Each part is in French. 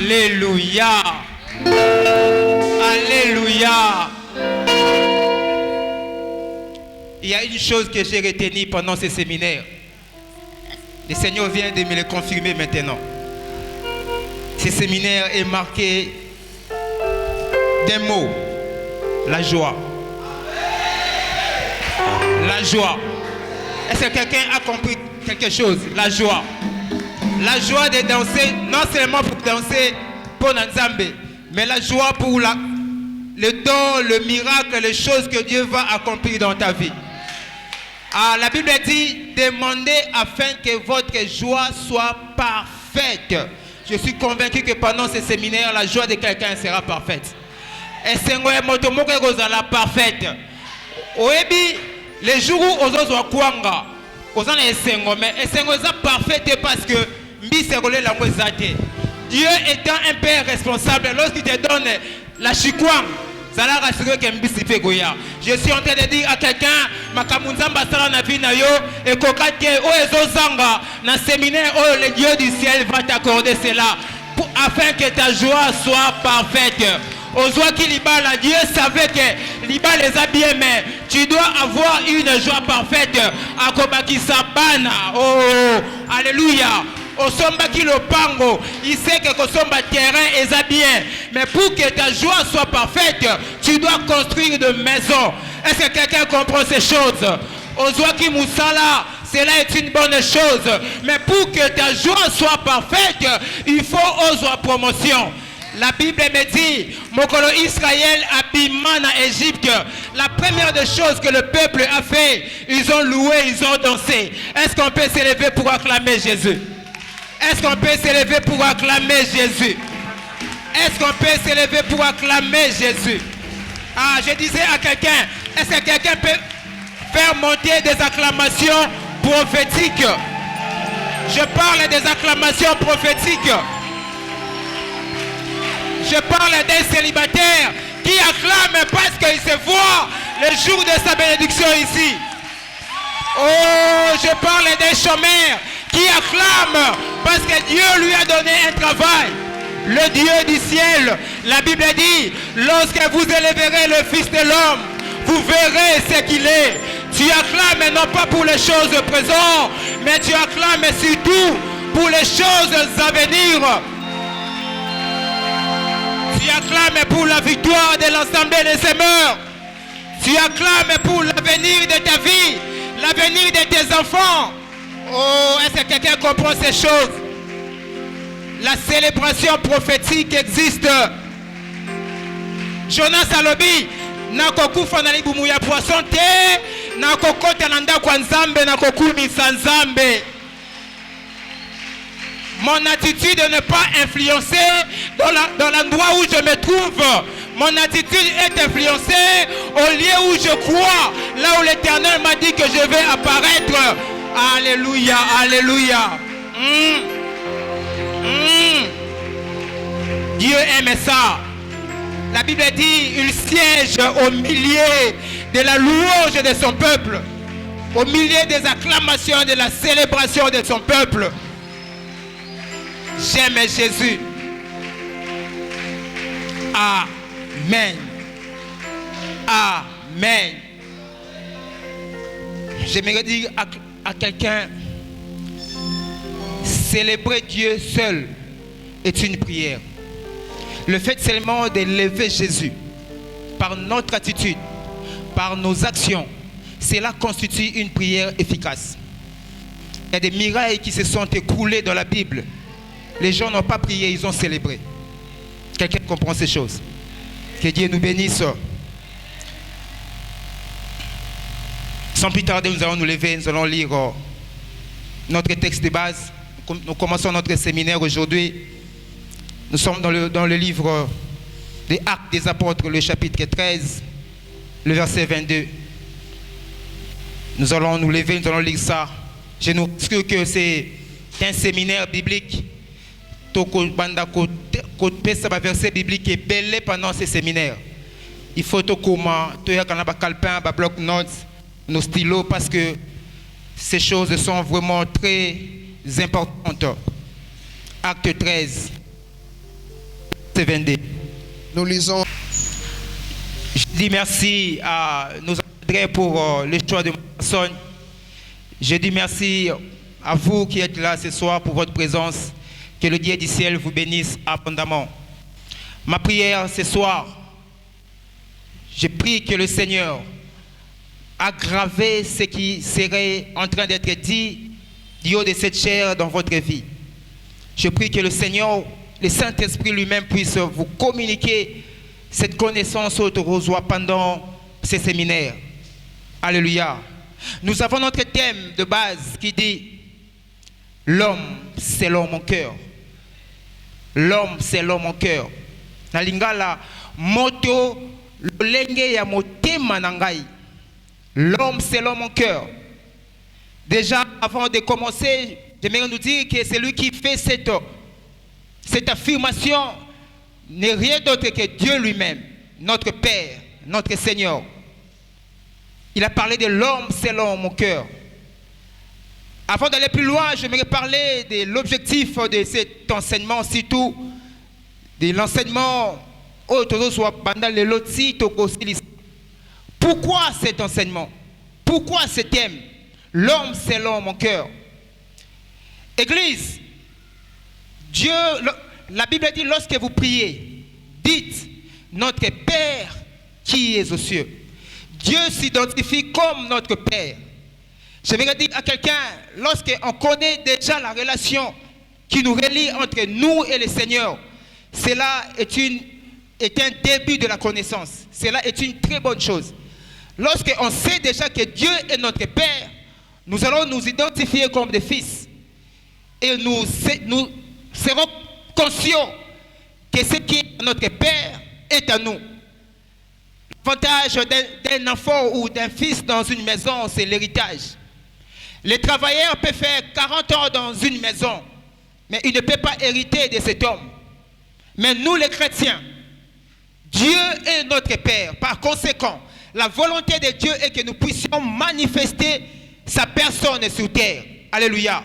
Alléluia. Alléluia. Il y a une chose que j'ai retenue pendant ce séminaire. Le Seigneur vient de me le confirmer maintenant. Ce séminaire est marqué d'un mot, la joie. La joie. Est-ce que quelqu'un a compris quelque chose? La joie. La joie de danser, non seulement pour danser pour Nzambe, mais la joie pour le don, le miracle, les choses que Dieu va accomplir dans ta vie. Ah, la Bible dit, demandez afin que votre joie soit parfaite. Je suis convaincu que pendant ce séminaire, la joie de quelqu'un sera parfaite. Et c'est la parfaite. Oebi, les jours où on a kwanga, on a esengo, mais esengo est parfaite parce que Dieu étant un père responsable, lorsqu'il te donne la chikwang, ça l'a rassuré que je suis en train de dire à quelqu'un, Makamunzamba sala na vie na yo, et kokate o ezozanga na séminaire, oh le Dieu du ciel va t'accorder cela, afin que ta joie soit parfaite. Ozwa qui libala, Dieu savait que liba les a bien, mais tu dois avoir une joie parfaite. Akobaki sabana, oh, alléluia. Osomba qui le pango, il sait que Kosomba terrain est bien, mais pour que ta joie soit parfaite, tu dois construire de maisons. Est-ce que quelqu'un comprend ces choses? Ozwa qui musala, cela est une bonne chose, mais pour que ta joie soit parfaite, il faut Ozwa promotion. La Bible me dit, Mokolo Israël abîma en Égypte. La première des choses que le peuple a fait, ils ont loué, ils ont dansé. Est-ce qu'on peut s'élever pour acclamer Jésus? Est-ce qu'on peut s'élever pour acclamer Jésus? Est-ce qu'on peut s'élever pour acclamer Jésus? Ah, je disais à quelqu'un, est-ce que quelqu'un peut faire monter des acclamations prophétiques? Je parle des acclamations prophétiques. Je parle d'un célibataire qui acclame parce qu'il se voit le jour de sa bénédiction ici. Oh, je parle d'un chômeur qui acclame parce que Dieu lui a donné un travail. Le Dieu du ciel, la Bible dit, lorsque vous élèverez le Fils de l'homme, vous verrez ce qu'il est. Tu acclames non pas pour les choses présentes, mais tu acclames surtout pour les choses à venir. Tu acclames pour la victoire de l'ensemble des semeurs. Tu acclames pour l'avenir de ta vie, l'avenir de tes enfants. Oh, est-ce que quelqu'un comprend ces choses? La célébration prophétique existe. Jonas alobi, nakokufa na libumu ya poisson te, nakokota na ndako ya Nzambe, nakokumisa Nzambe. Mon attitude de ne pas influencer dans l'endroit où je me trouve. Mon attitude est influencée au lieu où je crois, là où l'Éternel m'a dit que je vais apparaître. Alléluia, alléluia. Dieu aime ça. La Bible dit, il siège au milieu de la louange de son peuple, au milieu des acclamations, de la célébration de son peuple. J'aime Jésus. Amen. Amen. J'aimerais dire à quelqu'un, célébrer Dieu seul est une prière. Le fait seulement d'élever Jésus par notre attitude, par nos actions, cela constitue une prière efficace. Il y a des miracles qui se sont écoulés dans la Bible. Les gens n'ont pas prié, ils ont célébré. Quelqu'un comprend ces choses? Que Dieu nous bénisse. Sans plus tarder, nous allons nous lever, nous allons lire notre texte de base. Nous commençons notre séminaire aujourd'hui. Nous sommes dans le livre des Actes des Apôtres, le chapitre 13, le verset 22. Nous allons nous lever, nous allons lire ça. Je nous dis que c'est un séminaire biblique. Verset biblique est belé pendant ces séminaires. Il faut que nous bloc notes, nos stylos, parce que ces choses sont vraiment très importantes. Acte 13. verset 22. Nous lisons. Je dis merci à nos André pour le choix de ma personne. Je dis merci à vous qui êtes là ce soir pour votre présence. Que le Dieu du ciel vous bénisse abondamment. Ma prière ce soir, je prie que le Seigneur aggrave ce qui serait en train d'être dit du haut de cette chair dans votre vie. Je prie que le Seigneur, le Saint-Esprit lui-même puisse vous communiquer cette connaissance autour pendant ces séminaires. Alléluia. Nous avons notre thème de base qui dit « L'homme selon mon cœur ». L'homme selon mon cœur. Na lingala moto lolenge ya motema nangai. L'homme selon mon cœur. Déjà, avant de commencer, j'aimerais nous dire que celui qui fait cette affirmation n'est rien d'autre que Dieu lui-même, notre Père, notre Seigneur. Il a parlé de l'homme selon mon cœur. Avant d'aller plus loin, j'aimerais parler de l'objectif de cet enseignement, surtout de l'enseignement. Pourquoi cet enseignement? Pourquoi ce thème? L'homme selon mon cœur. Église, Dieu, la Bible dit lorsque vous priez, dites notre Père qui est aux cieux. Dieu s'identifie comme notre Père. Je vais dire à quelqu'un, lorsqu'on connaît déjà la relation qui nous relie entre nous et le Seigneur, cela est un début de la connaissance. Cela est une très bonne chose. Lorsqu'on sait déjà que Dieu est notre Père, nous allons nous identifier comme des fils. Et nous serons conscients que ce qui est notre Père est à nous. L'avantage d'un enfant ou d'un fils dans une maison, c'est l'héritage. Les travailleurs peuvent faire 40 ans dans une maison, mais ils ne peuvent pas hériter de cet homme. Mais nous les chrétiens, Dieu est notre Père. Par conséquent, la volonté de Dieu est que nous puissions manifester sa personne sur terre. Alléluia.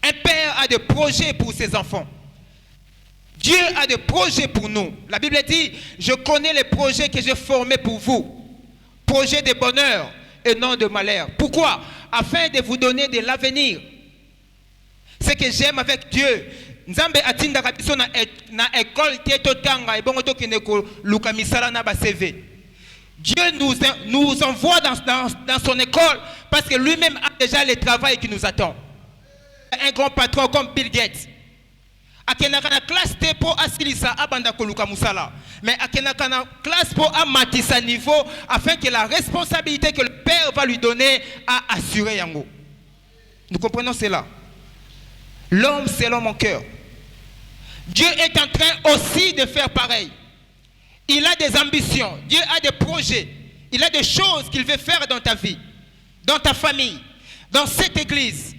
Un père a des projets pour ses enfants. Dieu a des projets pour nous. La Bible dit, je connais les projets que j'ai formés pour vous. Projets de bonheur et non de malheur. Pourquoi? Afin de vous donner de l'avenir. Ce que j'aime avec Dieu, Nzambe atinda kabiso na école tetotanga ebongo tokende ko luka misala na ba CV. Dieu nous envoie dans son école parce que lui-même a déjà le travail qui nous attend. Un grand patron comme Bill Gates. Akenaka na classe te po asilisa abanda ko luka musala. Mais akenaka na classe po amatisa niveau afin que la responsabilité que le Père va lui donner à assurer yango. Nous comprenons cela. L'homme selon mon cœur. Dieu est en train aussi de faire pareil. Il a des ambitions. Dieu a des projets. Il a des choses qu'il veut faire dans ta vie, dans ta famille, dans cette église.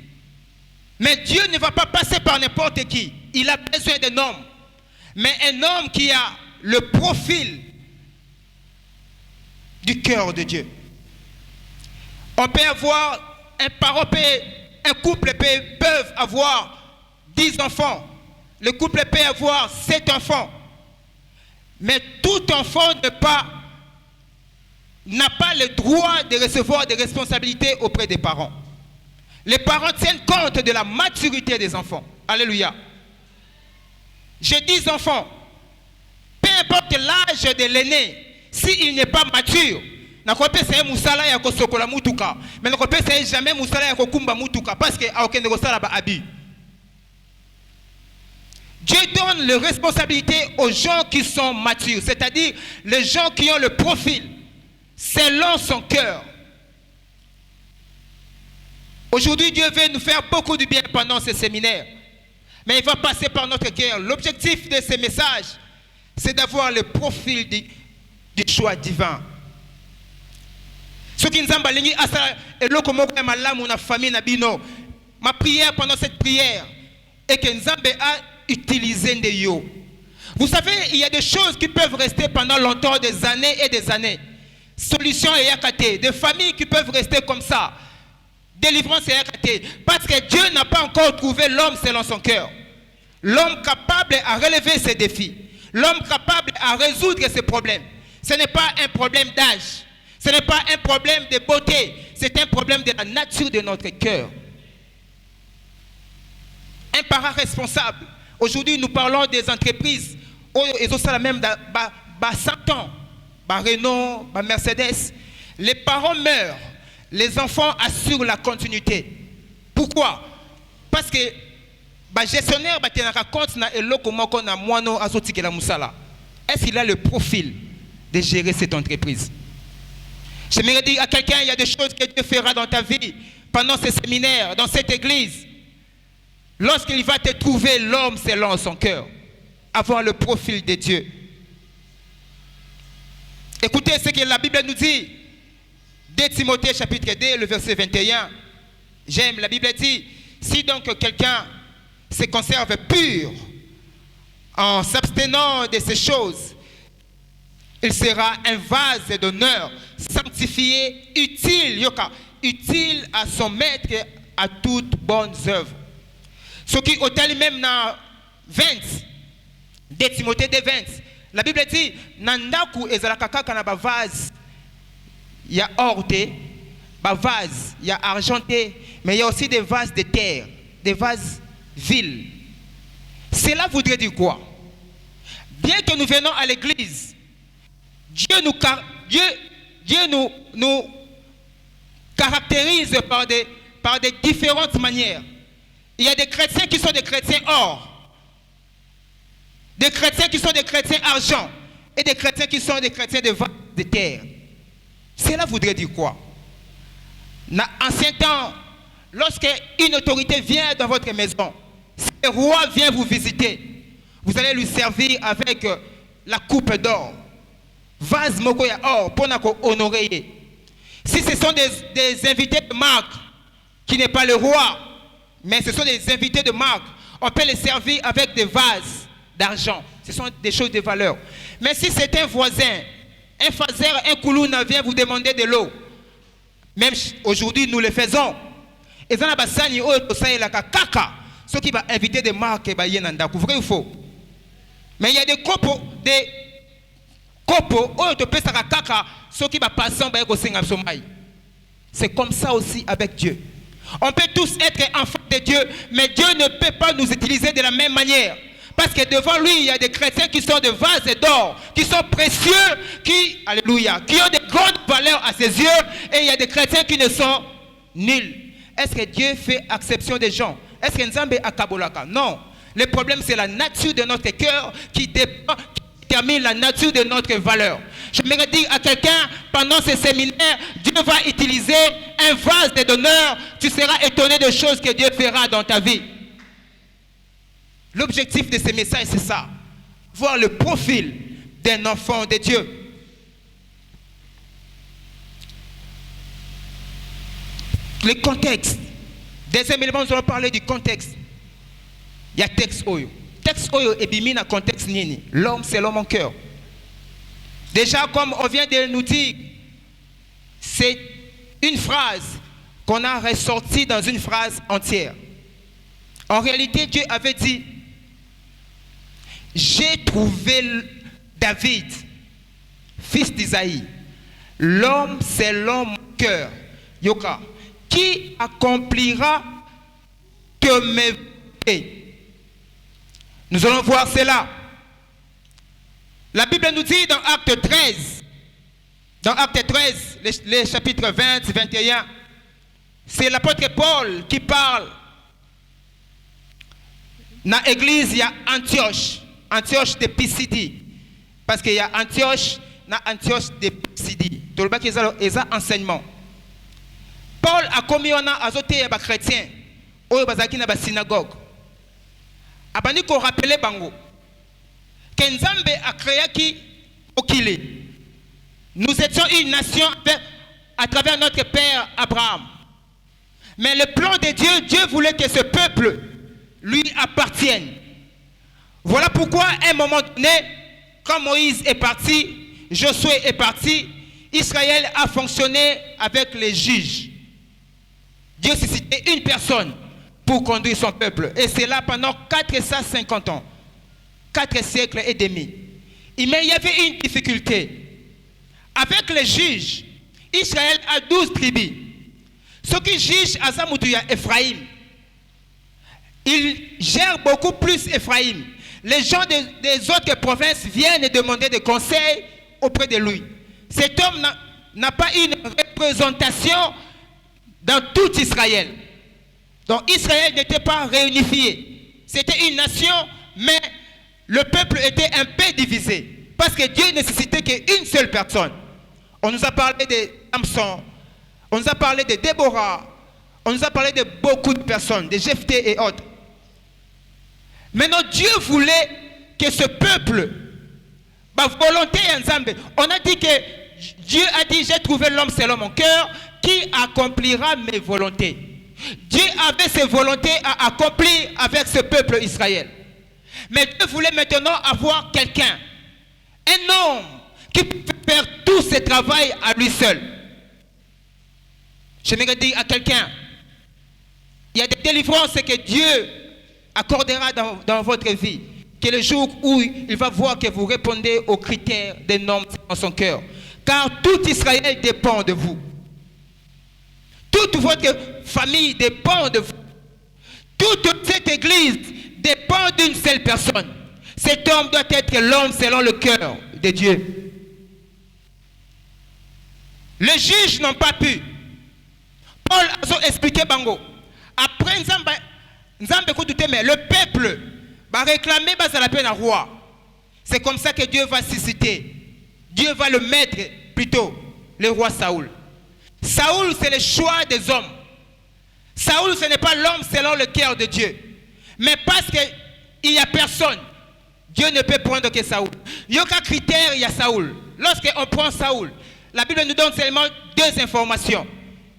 Mais Dieu ne va pas passer par n'importe qui. Il a besoin d'un homme. Mais un homme qui a le profil du cœur de Dieu. On peut avoir, un couple peut avoir 10 enfants. Le couple peut avoir 7 enfants. Mais tout enfant n'a pas le droit de recevoir des responsabilités auprès des parents. Les parents tiennent compte de la maturité des enfants. Alléluia. J'ai 10 enfants. Peu importe l'âge de l'aîné, s'il n'est pas mature, mais ne jamais musala kumba mutuka parce que Dieu donne les responsabilités aux gens qui sont matures, c'est-à-dire les gens qui ont le profil selon son cœur. Aujourd'hui, Dieu veut nous faire beaucoup de bien pendant ce séminaire, mais il va passer par notre cœur. L'objectif de ces messages, c'est d'avoir le profil du choix divin. Ce qui nous ma prière pendant cette prière est que Nzambe a utilisé des yo. Vous savez, il y a des choses qui peuvent rester pendant longtemps, des années et des années. Solution et yakate, des familles qui peuvent rester comme ça. Délivrance et yakate. Parce que Dieu n'a pas encore trouvé l'homme selon son cœur. l'homme capable à relever ses défis, l'homme capable à résoudre ses problèmes. Ce n'est pas un problème d'âge, ce n'est pas un problème de beauté, c'est un problème de la nature de notre cœur. Un parent responsable. Aujourd'hui, nous parlons des entreprises où ils ont ça même 100 ans, Renault, Mercedes. Les parents meurent, les enfants assurent la continuité. Pourquoi? Parce que le gestionnaire raconte est-ce qu'il a le profil de gérer cette entreprise? J'aimerais dire à quelqu'un, il y a des choses que Dieu fera dans ta vie pendant ces séminaires, dans cette église. Lorsqu'il va te trouver l'homme selon son cœur, avoir le profil de Dieu. Écoutez ce que la Bible nous dit. 2 Timothée chapitre 2, le verset 21. J'aime, la Bible dit, si donc quelqu'un se conserve pur en s'abstenant de ces choses, il sera un vase d'honneur, sanctifié, utile à son maître, à toutes bonnes œuvres. Ce qui est même dans 20, 2 Timothée 2, 20, la Bible dit, Nandaku ezalakaka na vase, il y a or, vase, il y a argenté, mais il y a aussi des vases de terre, des vases vils. Cela voudrait dire quoi? Bien que nous venons à l'église, Dieu nous caractérise par des différentes manières. Il y a des chrétiens qui sont des chrétiens or, des chrétiens qui sont des chrétiens argent, et des chrétiens qui sont des chrétiens de vases de terre. Cela voudrait dire quoi? Dans l'ancien temps, lorsqu'une autorité vient dans votre maison, si le roi vient vous visiter, vous allez lui servir avec la coupe d'or. Vase mokoya or pour honorer. Si ce sont des invités de marque, qui n'est pas le roi, mais ce sont des invités de marque, on peut les servir avec des vases d'argent. Ce sont des choses de valeur. Mais si c'est un voisin, un fazer, un koulouna vient vous demander de l'eau, même aujourd'hui nous le faisons. Et ça n'a pas ça ni autre ça et la kaka. Ceux qui va inviter des marques bah yenanda, vrai ou faux? Mais il y a des copeaux autre peut ça kaka, ceux qui va passer bah ko singa somai. C'est comme ça aussi avec Dieu. On peut tous être enfants de Dieu, mais Dieu ne peut pas nous utiliser de la même manière. Parce que devant lui, il y a des chrétiens qui sont de vases d'or, qui sont précieux, alléluia, qui ont de grandes valeurs à ses yeux, et il y a des chrétiens qui ne sont nuls. Est-ce que Dieu fait exception des gens? Est-ce que Nzambe a kabolaka? Non. Le problème, c'est la nature de notre cœur qui détermine la nature de notre valeur. Je me dire à quelqu'un, pendant ce séminaire, Dieu va utiliser un vase d'honneur. Tu seras étonné des choses que Dieu fera dans ta vie. L'objectif de ces messages, c'est ça. Voir le profil d'un enfant de Dieu. Le contexte. Deuxième élément, nous allons parler du contexte. Il y a texte Oyo. Texte Oyo est bimi dans le contexte nini. L'homme, c'est l'homme en cœur. Déjà, comme on vient de nous dire, c'est une phrase qu'on a ressortie dans une phrase entière. En réalité, Dieu avait dit, j'ai trouvé David, fils d'Isaïe. L'homme, c'est l'homme au cœur. Yoka. Qui accomplira que mes volontés. Nous allons voir cela. La Bible nous dit dans Acte 13, les chapitres 20, 21, c'est l'apôtre Paul qui parle. Dans l'église, il y a Antioche de Pisidie. Parce qu'il y a Antioche de Pisidie. Tout le monde qui a un enseignement. Paul a commis un azoté à chrétien. Au bazaki na ba synagogue. Abani ko rappeler bango. Que Nzambe a créé qui okile. Nous étions une nation à travers notre père Abraham. Mais le plan de Dieu, Dieu voulait que ce peuple lui appartienne. Voilà pourquoi à un moment donné, quand Moïse est parti, Josué est parti, Israël a fonctionné avec les juges. Dieu s'est cité une personne pour conduire son peuple. Et c'est là pendant 450 ans, 4 siècles et demi. Mais il y avait une difficulté. Avec les juges, Israël a 12 tribus. Ceux qui jugent à Zamoutuya, Ephraïm, ils gèrent beaucoup plus Ephraïm. Les gens des autres provinces viennent demander des conseils auprès de lui. Cet homme n'a pas une représentation dans tout Israël. Donc Israël n'était pas réunifié. C'était une nation, mais le peuple était un peu divisé. Parce que Dieu nécessitait qu'une seule personne. On nous a parlé de Samson, on nous a parlé de Déborah, on nous a parlé de beaucoup de personnes, de Jephthé et autres. Maintenant, Dieu voulait que ce peuple, volonté ensemble, on a dit que Dieu a dit, j'ai trouvé l'homme selon mon cœur, qui accomplira mes volontés. Dieu avait ses volontés à accomplir avec ce peuple Israël. Mais Dieu voulait maintenant avoir quelqu'un, un homme qui peut faire tout ce travail à lui seul. Je me dire à quelqu'un, il y a des délivrances que Dieu accordera dans votre vie, que le jour où il va voir que vous répondez aux critères des normes dans son cœur. Car tout Israël dépend de vous. Toute votre famille dépend de vous. Toute cette église dépend d'une seule personne. Cet homme doit être l'homme selon le cœur de Dieu. Les juges n'ont pas pu. Paul a expliqué Bango. Après, le peuple va réclamer la peine à roi. C'est comme ça que Dieu va susciter. Dieu va le mettre plutôt, le roi Saoul. Saoul, c'est le choix des hommes. Saoul, ce n'est pas l'homme selon le cœur de Dieu. Mais parce qu'il n'y a personne, Dieu ne peut prendre que Saoul. Il y a aucun critère, il y a Saoul. Lorsqu'on prend Saoul, la Bible nous donne seulement 2 informations.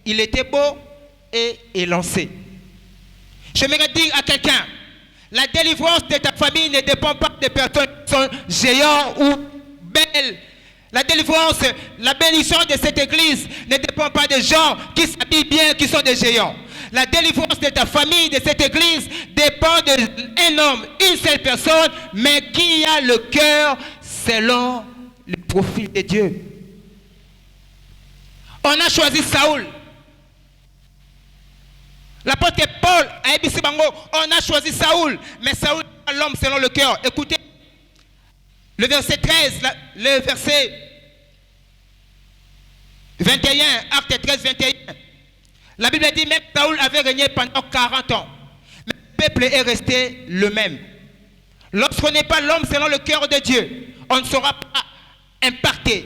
Il était beau et élancé. Je me dire à quelqu'un, la délivrance de ta famille ne dépend pas des personnes qui sont géants ou belles. La délivrance, la bénédiction de cette église ne dépend pas des gens qui s'habillent bien, qui sont des géants. La délivrance de ta famille, de cette église, dépend d'un homme, une seule personne, mais qui a le cœur selon le profil de Dieu. On a choisi Saoul. L'apôtre Paul a dit, on a choisi Saoul, mais Saoul n'est pas l'homme selon le cœur. Écoutez, le verset 13, le verset 21, acte 13, 21. La Bible dit même Saoul avait régné pendant 40 ans. Mais le peuple est resté le même. Lorsqu'on n'est pas l'homme selon le cœur de Dieu, on ne saura pas impacter,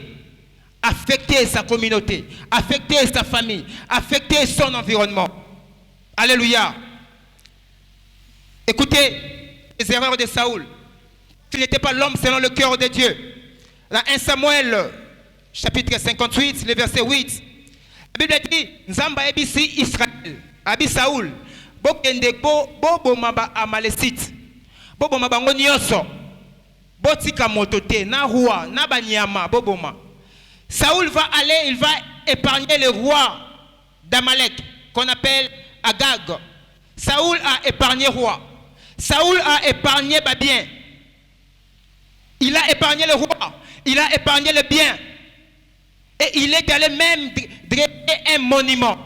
affecter sa communauté, affecter sa famille, affecter son environnement. Alléluia. Écoutez les erreurs de Saoul. Il n'était pas l'homme selon le cœur de Dieu. Dans 1 Samuel, chapitre 58, le verset 8. La Bible dit, Nzamba ebisi Israël, abi Saoul, bokende bobo maba amalecite, bobo maba ngonyoso, botika motote, na roi, na banyama, boboma. Saoul va aller, il va épargner le roi d'Amalek, qu'on appelle Agag. Saoul a épargné le roi. Saoul a épargné les biens. Il a épargné le roi. Il a épargné le bien. Et il est allé même dresser un monument.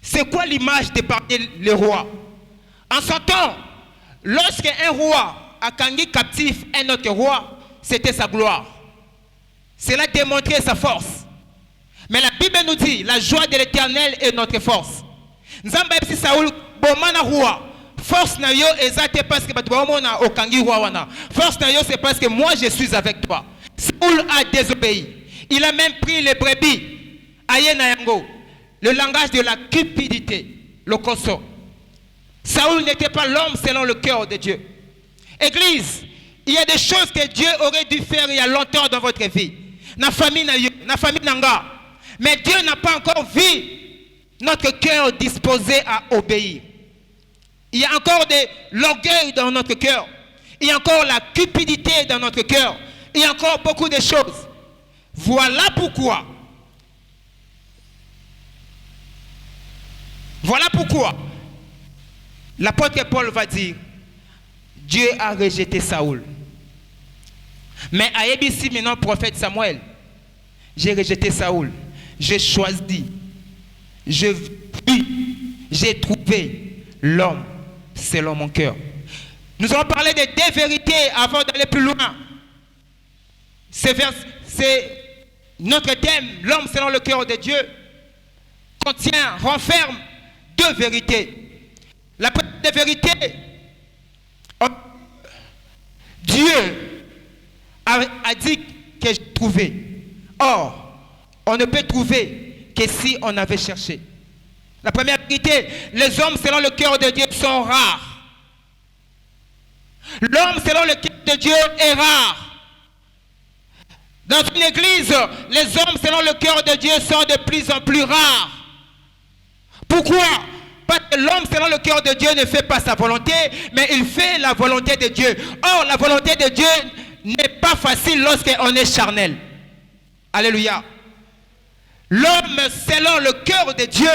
C'est quoi l'image d'épargner le roi? En son temps, lorsqu'un roi a gagné captif un autre roi, c'était sa gloire. Cela démontrait sa force. Mais la Bible nous dit, la joie de l'Éternel est notre force. Nzamba epsi Saoul bomana roi. Force na yo ezate parce que batubamona okangi roi wana. Force na yo c'est parce que moi je suis avec toi. Saoul a désobéi. Il a même pris les brebis. Ayena yango. Le langage de la cupidité. Le koso. Saoul n'était pas l'homme selon le cœur de Dieu. Église, il y a des choses que Dieu aurait dû faire il y a longtemps dans votre vie. Na famille na famille nanga. Mais Dieu n'a pas encore vu notre cœur disposé à obéir. Il y a encore de l'orgueil dans notre cœur. Il y a encore la cupidité dans notre cœur. Il y a encore beaucoup de choses. Voilà pourquoi. L'apôtre Paul va dire, Dieu a rejeté Saoul. Mais à Ébissi, maintenant, prophète Samuel, j'ai rejeté Saoul. J'ai choisi. J'ai trouvé l'homme selon mon cœur. Nous allons parler de deux vérités avant d'aller plus loin. C'est notre thème, l'homme selon le cœur de Dieu, renferme deux vérités. La première des vérités, Dieu a dit que j'ai trouvé. Or, on ne peut trouver que si on avait cherché. La première vérité, les hommes selon le cœur de Dieu sont rares. L'homme selon le cœur de Dieu est rare. Dans une église, les hommes selon le cœur de Dieu sont de plus en plus rares. Pourquoi? Parce que l'homme selon le cœur de Dieu ne fait pas sa volonté, mais il fait la volonté de Dieu. Or, la volonté de Dieu n'est pas facile lorsqu'on est charnel. Alléluia. L'homme selon le cœur de Dieu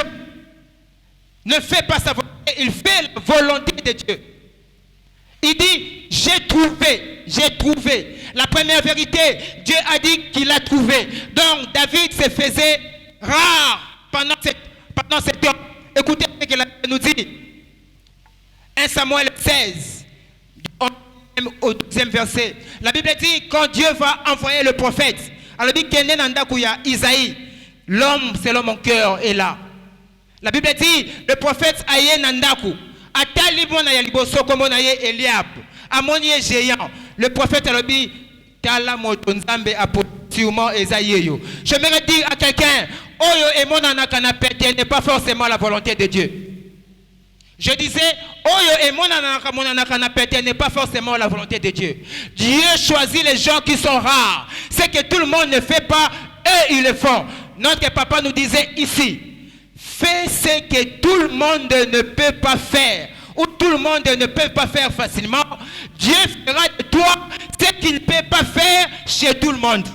ne fait pas sa volonté, il fait la volonté de Dieu. Il dit, j'ai trouvé. La première vérité, Dieu a dit qu'il a trouvé. Donc, David se faisait rare pendant cette temps. Écoutez ce que la Bible nous dit. 1 Samuel 16, au 2e verset. La Bible dit, quand Dieu va envoyer le prophète, alors il dit, Isaïe, l'homme selon mon cœur est là. La Bible dit, le prophète Aye Nandaku, Atalibona Yaliboso Komona Eliab, Amoni géant. Le prophète a dit, Tala Motonzambe Apotiumo Esaïeyo. Je me dire à quelqu'un, Oyo et mon anakanapeté n'est pas forcément la volonté de Dieu. Je disais, Oyo et mon anakanapeté n'est pas forcément la volonté de Dieu. Dieu choisit les gens qui sont rares. C'est que tout le monde ne fait pas, eux ils le font. Notre papa nous disait ici, fais ce que tout le monde ne peut pas faire, ou tout le monde ne peut pas faire facilement. Dieu fera de toi ce qu'il ne peut pas faire chez tout le monde.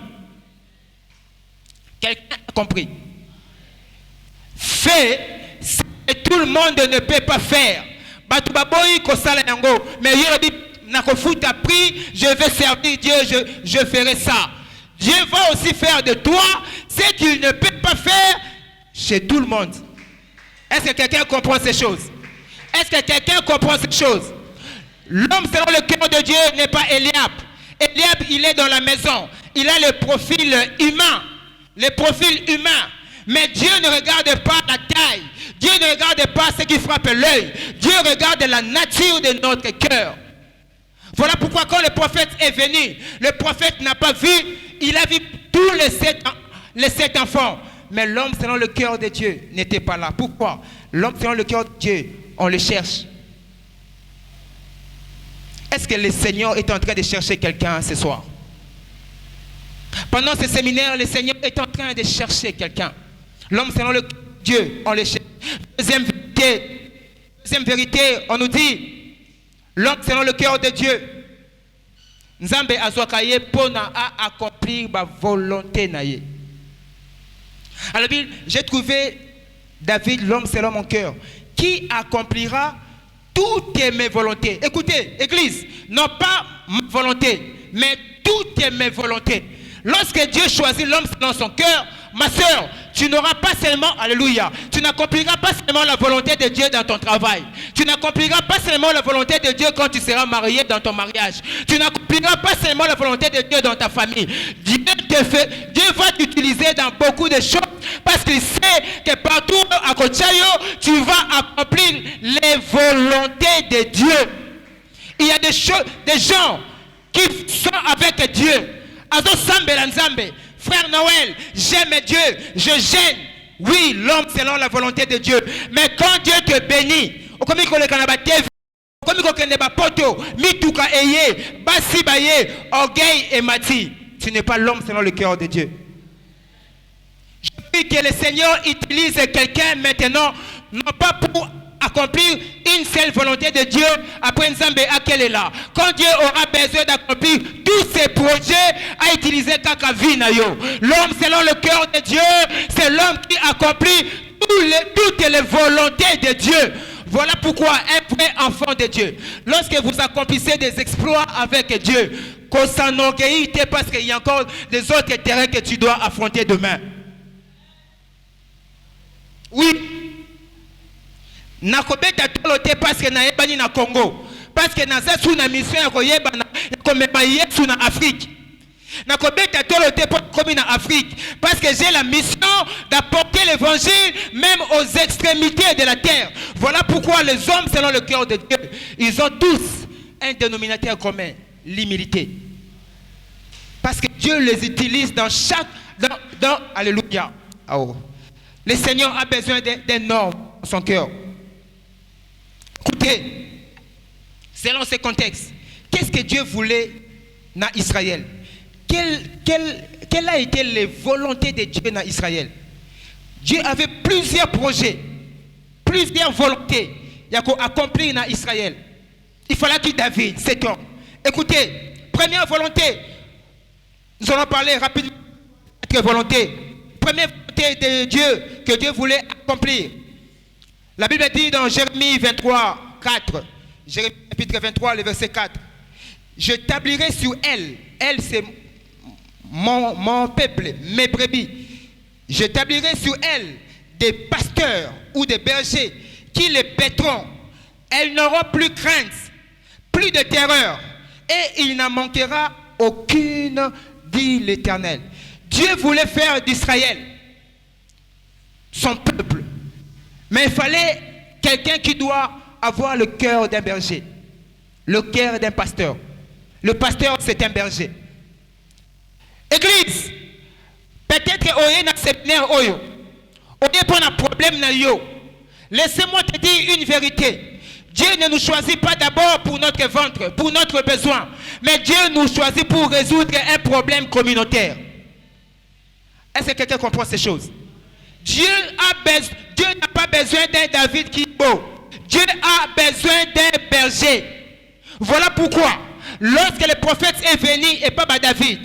Quelqu'un a compris? Fais ce que tout le monde ne peut pas faire. Mais il a dit, je vais servir Dieu, je ferai ça. Dieu va aussi faire de toi ce qu'il ne peut pas faire chez tout le monde. Est-ce que quelqu'un comprend ces choses? Est-ce que quelqu'un comprend ces choses? L'homme selon le cœur de Dieu n'est pas Eliab. Eliab, il est dans la maison. Il a le profil humain. Le profil humain. Mais Dieu ne regarde pas la taille. Dieu ne regarde pas ce qui frappe l'œil. Dieu regarde la nature de notre cœur. Voilà pourquoi quand le prophète est venu, le prophète n'a pas vu, il a vu tous les sept enfants. Mais l'homme selon le cœur de Dieu n'était pas là. Pourquoi? L'homme selon le cœur de Dieu, on le cherche. Est-ce que le Seigneur est en train de chercher quelqu'un ce soir? Pendant ce séminaire, le Seigneur est en train de chercher quelqu'un. L'homme selon le cœur de Dieu, on le cherche. Deuxième vérité, on nous dit, l'homme selon le cœur de Dieu, Nzambe azwakaye pona a accomplir ma volonté naye. Alors, j'ai trouvé David, l'homme selon mon cœur, qui accomplira toutes mes volontés. Écoutez, Église, non pas ma volonté, mais toutes mes volontés. Lorsque Dieu choisit l'homme selon son cœur, ma soeur, tu n'auras pas seulement, alléluia, tu n'accompliras pas seulement la volonté de Dieu dans ton travail. Tu n'accompliras pas seulement la volonté de Dieu quand tu seras marié dans ton mariage. Tu n'accompliras pas seulement la volonté de Dieu dans ta famille. Dieu va t'utiliser dans beaucoup de choses parce qu'il sait que partout à Kochayo, tu vas accomplir les volontés de Dieu. Il y a des gens qui sont avec Dieu. Azo Sambe Lanzambe. Frère Noël, j'aime Dieu, je gêne. Oui, l'homme selon la volonté de Dieu. Mais quand Dieu te bénit, tu n'es pas l'homme selon le cœur de Dieu. Je prie que le Seigneur utilise quelqu'un maintenant, non pas pour accomplir une seule volonté de Dieu après Nzambe à quel est là. Quand Dieu aura besoin d'accomplir tous ses projets à utiliser Kakavinayo. L'homme selon le cœur de Dieu, c'est l'homme qui accomplit toutes les volontés de Dieu. Voilà pourquoi un vrai enfant de Dieu, lorsque vous accomplissez des exploits avec Dieu, qu'on s'enorgueillit parce qu'il y a encore des autres terrains que tu dois affronter demain. Oui. Nakobeta tolote parce que na yebani na Congo. Parce que na sous na mission ya koyeba na komema yesu na Afrique. Nakobeta tolote comme na Afrique parce que j'ai la mission d'apporter l'évangile même aux extrémités de la terre. Voilà pourquoi les hommes selon le cœur de Dieu, ils ont tous un dénominateur commun, l'humilité. Parce que Dieu les utilise dans chaque alléluia. Oh. Le Seigneur a besoin d'un homme dans son cœur. Écoutez, selon ce contexte, qu'est-ce que Dieu voulait dans Israël? Quelle a été les volontés de Dieu dans Israël? Dieu avait plusieurs projets, plusieurs volontés à accomplir dans Israël. Il fallait que David, cet homme. Écoutez, première volonté, nous allons parler rapidement de volonté. Première volonté de Dieu que Dieu voulait accomplir. La Bible dit dans Jérémie 23, 4, Jérémie chapitre 23, le verset 4, je t'établirai sur elle, c'est mon peuple, mes brebis, je t'établirai sur elle des pasteurs ou des bergers qui les paîtront. Elles n'auront plus crainte, plus de terreur, et il n'en manquera aucune, dit l'Éternel. Dieu voulait faire d'Israël son peuple. Mais il fallait quelqu'un qui doit avoir le cœur d'un berger, le cœur d'un pasteur. Le pasteur, c'est un berger. Église, peut-être que vous avez un séminaire, vous avez un problème. Laissez-moi te dire une vérité. Dieu ne nous choisit pas d'abord pour notre ventre, pour notre besoin, mais Dieu nous choisit pour résoudre un problème communautaire. Est-ce que quelqu'un comprend ces choses? Dieu n'a pas besoin d'un David qui est beau. Dieu a besoin d'un berger. Voilà pourquoi, lorsque le prophète est venu et pas David,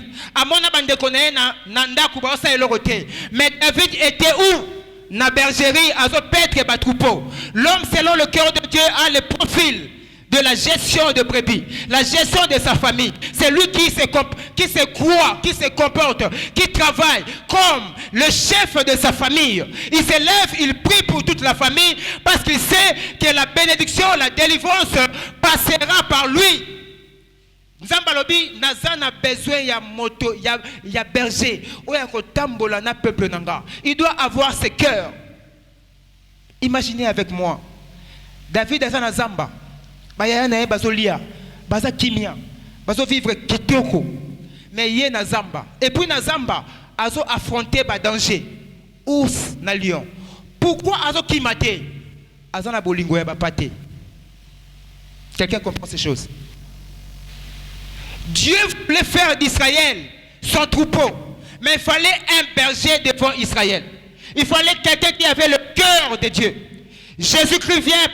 mais David était où? Na bergerie, azo pètre ba troupeau. L'homme selon le cœur de Dieu a le profil de la gestion de brebis, la gestion de sa famille. C'est lui qui se croit, qui se comporte, qui travaille comme le chef de sa famille. Il se lève, il prie pour toute la famille parce qu'il sait que la bénédiction, la délivrance passera par lui. Nzambalobi nazana besoin ya moto ya berger oya ko tambola na peuple nanga. Il doit avoir ce cœur. Imaginez avec moi David azana zamba baya na bazolia baza kimia bazo vivre kitoko mais yé na zamba et puis na zamba azo affronter ba danger ours na lion. Pourquoi azo kimate azana bolingo ya ba pate? Quelqu'un comprend ces choses? Dieu voulait faire d'Israël son troupeau, mais il fallait un berger devant Israël. Il fallait quelqu'un qui avait le cœur de Dieu. Jésus-Christ vient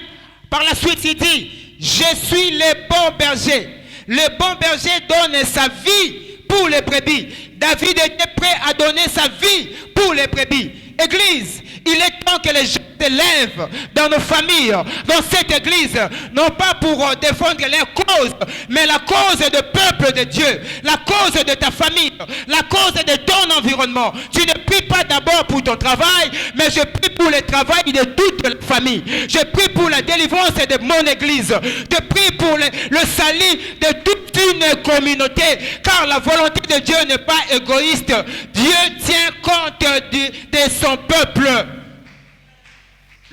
par la suite, il dit, je suis le bon berger. Le bon berger donne sa vie pour les brebis. David était prêt à donner sa vie pour les brebis. Église, il est temps que les gens se lèvent dans nos familles, dans cette église, non pas pour défendre leur cause, mais la cause du peuple de Dieu, la cause de ta famille, la cause de ton environnement. Tu ne pries pas d'abord pour ton travail, mais je prie pour le travail de toute la famille. Je prie pour la délivrance de mon église. Je prie pour le salut de toute une communauté, car la volonté de Dieu n'est pas égoïste. Dieu tient compte de son peuple.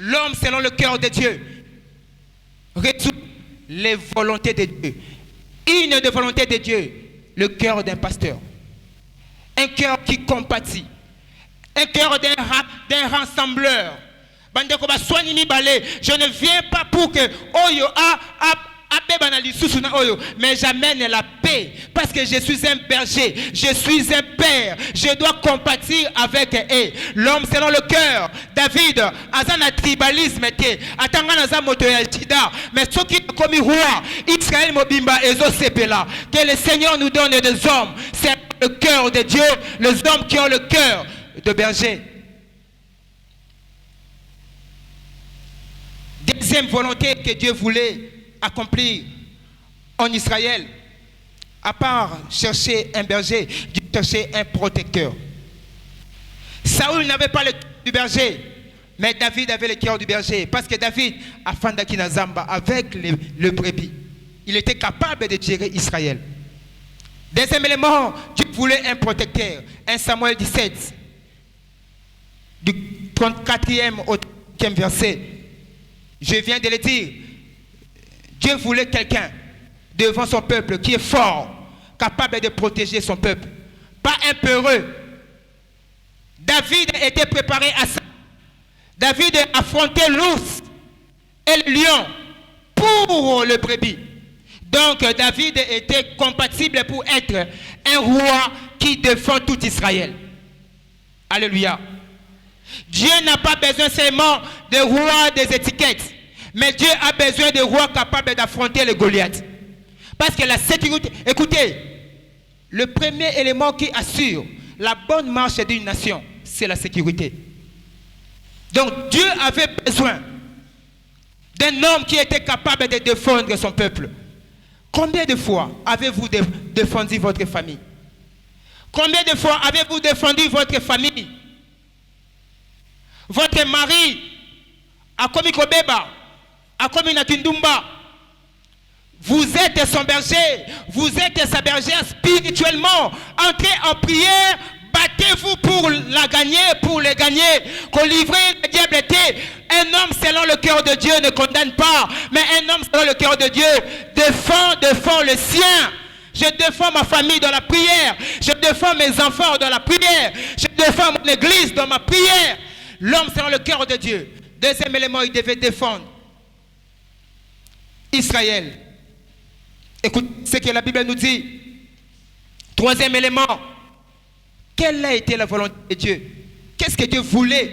L'homme selon le cœur de Dieu résout les volontés de Dieu. Une des volontés de Dieu, le cœur d'un pasteur. Un cœur qui compatit. Un cœur d'un rassembleur. Je ne viens pas pour que Oyo mais j'amène la paix parce que je suis un berger, je suis un père, je dois compatir avec eux. L'homme selon le cœur, David, azana tribalisme était, atangana za moto ya jida, mais ce qui est comme roi, Israël mobimba ezo sepela. Que le Seigneur nous donne des hommes, c'est le cœur de Dieu, les hommes qui ont le cœur de berger. Des Deuxième volonté que Dieu voulait accomplir en Israël, à part chercher un berger, Dieu cherchait un protecteur. Saül n'avait pas le cœur du berger, mais David avait le cœur du berger. Parce que David, afin d'Akinazamba, avec le brebis, il était capable de gérer Israël. Deuxième élément, Dieu voulait un protecteur. 1 Samuel 17, du 34e au 5e verset. Je viens de le dire. Dieu voulait quelqu'un devant son peuple qui est fort, capable de protéger son peuple. Pas un peureux. David était préparé à ça. David affrontait l'ours et le lion pour le brebis. Donc David était compatible pour être un roi qui défend tout Israël. Alléluia. Dieu n'a pas besoin seulement de rois des étiquettes, mais Dieu a besoin de rois capables d'affronter les Goliaths. Parce que la sécurité, écoutez, le premier élément qui assure la bonne marche d'une nation, c'est la sécurité. Donc Dieu avait besoin d'un homme qui était capable de défendre son peuple. Combien de fois avez-vous défendu votre famille? Combien de fois avez-vous défendu votre famille? Votre mari a commis Kobeba, a commis Natindumba. Vous êtes son berger, vous êtes sa bergère spirituellement. Entrez en prière, battez-vous pour la gagner, pour les gagner. Qu'on livre le diable était. Un homme selon le cœur de Dieu ne condamne pas, mais un homme selon le cœur de Dieu défend le sien. Je défends ma famille dans la prière. Je défends mes enfants dans la prière. Je défends mon église dans ma prière. L'homme selon le cœur de Dieu. Deuxième élément, il devait défendre Israël. Écoute ce que la Bible nous dit. Troisième élément, quelle a été la volonté de Dieu? Qu'est-ce que Dieu voulait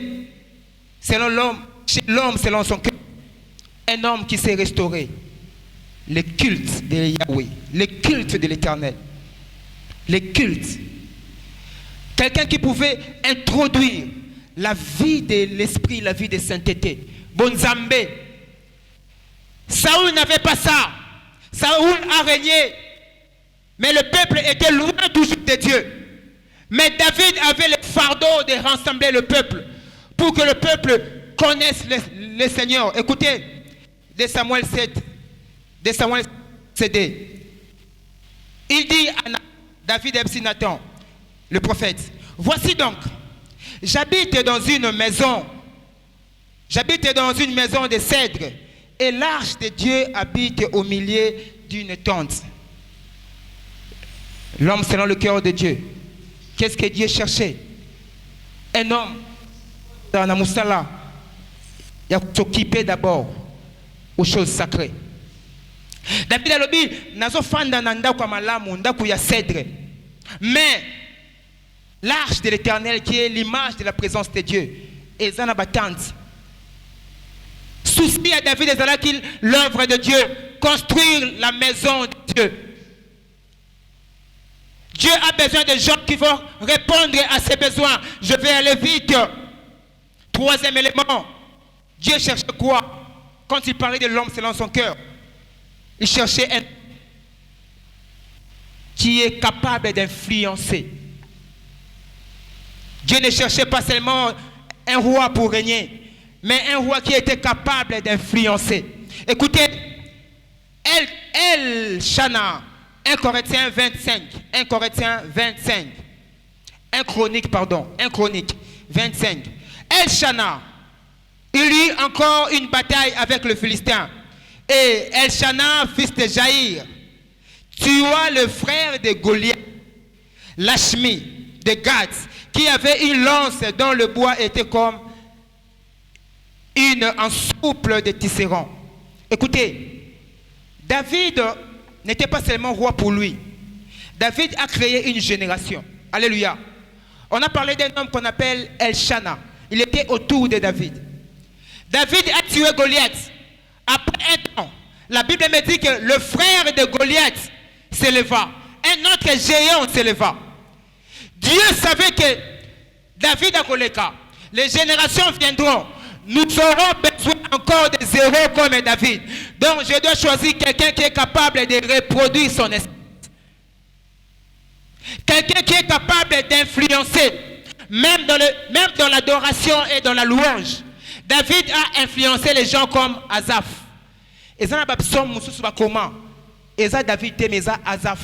selon l'homme, chez l'homme selon son cœur? Un homme qui s'est restauré. Le culte de Yahweh, le culte de l'Éternel, le culte. Quelqu'un qui pouvait introduire la vie de l'esprit, la vie de sainteté. Bonzambé. Saül n'avait pas ça. Saül a régné, mais le peuple était loin toujours de Dieu. Mais David avait le fardeau de rassembler le peuple pour que le peuple connaisse le Seigneur. Écoutez, de Samuel 7, de Samuel CD. Il dit à David et Nathan, le prophète, voici donc, j'habite dans une maison de cèdre, et l'arche de Dieu habite au milieu d'une tente. L'homme selon le cœur de Dieu. Qu'est-ce que Dieu cherchait? Un homme dans la Moussala, il a s'occupé d'abord aux choses sacrées. David a dit, nazo fanda na ndako ya malamu, ndako ya cèdre. Mais l'arche de l'Éternel, qui est l'image de la présence de Dieu, et ça n'a pas tant. Souci à David et l'œuvre de Dieu, construire la maison de Dieu. Dieu a besoin de gens qui vont répondre à ses besoins. Je vais aller vite. Troisième élément, Dieu cherchait quoi? Quand il parlait de l'homme selon son cœur, il cherchait un qui est capable d'influencer. Dieu ne cherchait pas seulement un roi pour régner, mais un roi qui était capable d'influencer. Écoutez, El Shana, 1 Corinthiens 25, 1 Corinthiens 25, 1 Chronique 25. El Shana, il y eut encore une bataille avec le Philistin. Et El Shana, fils de Jaïr, tua le frère de Goliath, Lachmi de Gath, qui avait une lance dont le bois était comme une ensouple de tisserand. Écoutez, David n'était pas seulement roi pour lui. David a créé une génération. Alléluia. On a parlé d'un homme qu'on appelle El Shana. Il était autour de David. David a tué Goliath. Après un temps, la Bible me dit que le frère de Goliath s'éleva. Un autre géant s'éleva. Dieu savait que David a Goleka. Les générations viendront. Nous aurons besoin encore des héros comme David. Donc je dois choisir quelqu'un qui est capable de reproduire son esprit. Quelqu'un qui est capable d'influencer, même dans l'adoration et dans la louange. David a influencé les gens comme Asaph. Et ça n'a pas besoin de comment. Et ça David mais ça Asaph.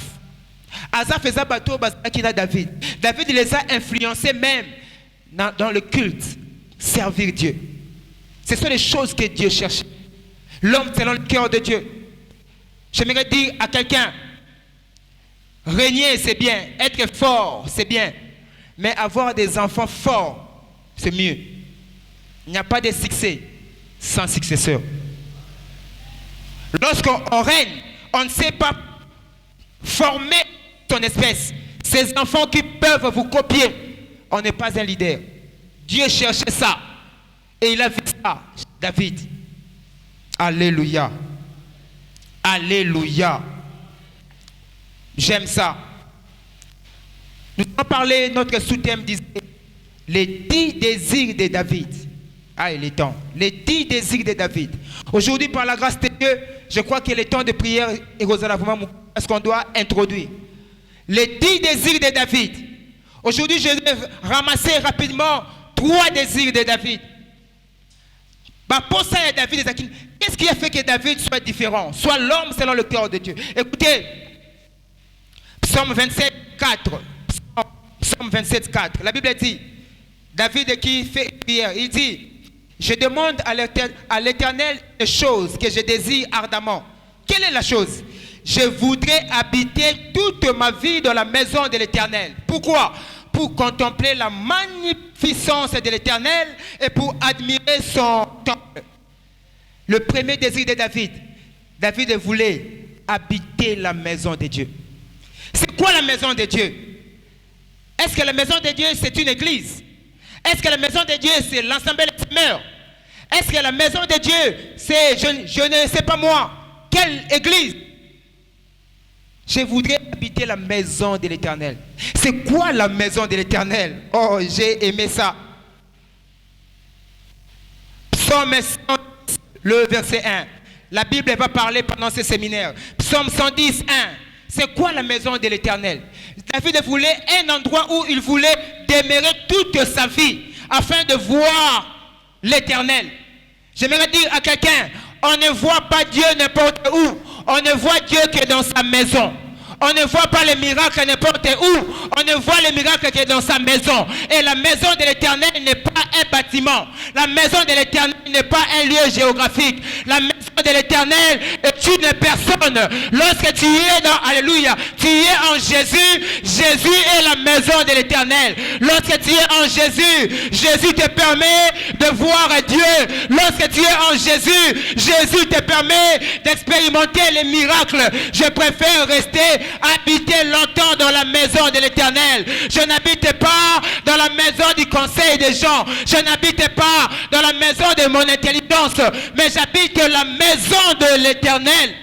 Asaph et ça bateau qui a David. David les a influencés même dans le culte, servir Dieu. Ce sont les choses que Dieu cherche. L'homme selon le cœur de Dieu. J'aimerais dire à quelqu'un, régner c'est bien, être fort c'est bien, mais avoir des enfants forts c'est mieux. Il n'y a pas de succès sans successeur. Lorsqu'on règne, on ne sait pas former ton espèce. Ces enfants qui peuvent vous copier, on n'est pas un leader. Dieu cherchait ça et il a fait ça, David. Alléluia. Alléluia. J'aime ça. Nous allons parler, notre sous-thème disait les 10 désirs de David. Ah, il est temps. Les 10 désirs de David. Aujourd'hui, par la grâce de Dieu, je crois qu'il est temps de prière et parce qu'on doit introduire les 10 désirs de David. Aujourd'hui, je vais ramasser rapidement 3 désirs de David. Pour ça, David, qu'est-ce qui a fait que David soit différent, soit l'homme selon le cœur de Dieu? Écoutez, Psaume 27, 4. Psaume 27, 4. La Bible dit, David qui fait prière, il dit, je demande à l'Éternel des choses que je désire ardemment. Quelle est la chose? Je voudrais habiter toute ma vie dans la maison de l'Éternel. Pourquoi? Pour contempler la magnificence de l'Éternel et pour admirer son temple. Le premier désir de David, David voulait habiter la maison de Dieu. C'est quoi la maison de Dieu? Est-ce que la maison de Dieu c'est une église? Est-ce que la maison de Dieu c'est l'ensemble des demeures? Est-ce que la maison de Dieu c'est, je ne sais pas moi, quelle église? Je voudrais habiter la maison de l'Éternel. C'est quoi la maison de l'Éternel? Oh, j'ai aimé ça. Psaume 110, le verset 1. La Bible va parler pendant ce séminaire. Psaume 110, 1. C'est quoi la maison de l'Éternel? David voulait un endroit où il voulait demeurer toute sa vie afin de voir l'Éternel. J'aimerais dire à quelqu'un, on ne voit pas Dieu n'importe où. On ne voit Dieu que dans sa maison. On ne voit pas les miracles n'importe où. On ne voit les miracles que dans sa maison. Et la maison de l'Éternel n'est pas un bâtiment. La maison de l'Éternel n'est pas un lieu géographique. La maison de l'Éternel est une personne. Lorsque tu es dans, alléluia, tu es en Jésus, Jésus est la maison de l'Éternel. Lorsque tu es en Jésus, Jésus te permet de voir Dieu. Lorsque tu es en Jésus, Jésus te permet d'expérimenter les miracles. Je préfère rester habiter longtemps dans la maison de l'Éternel. Je n'habite pas dans la maison du conseil des gens. Je n'habite pas dans la maison de mon intelligence, mais j'habite la maison de l'Éternel.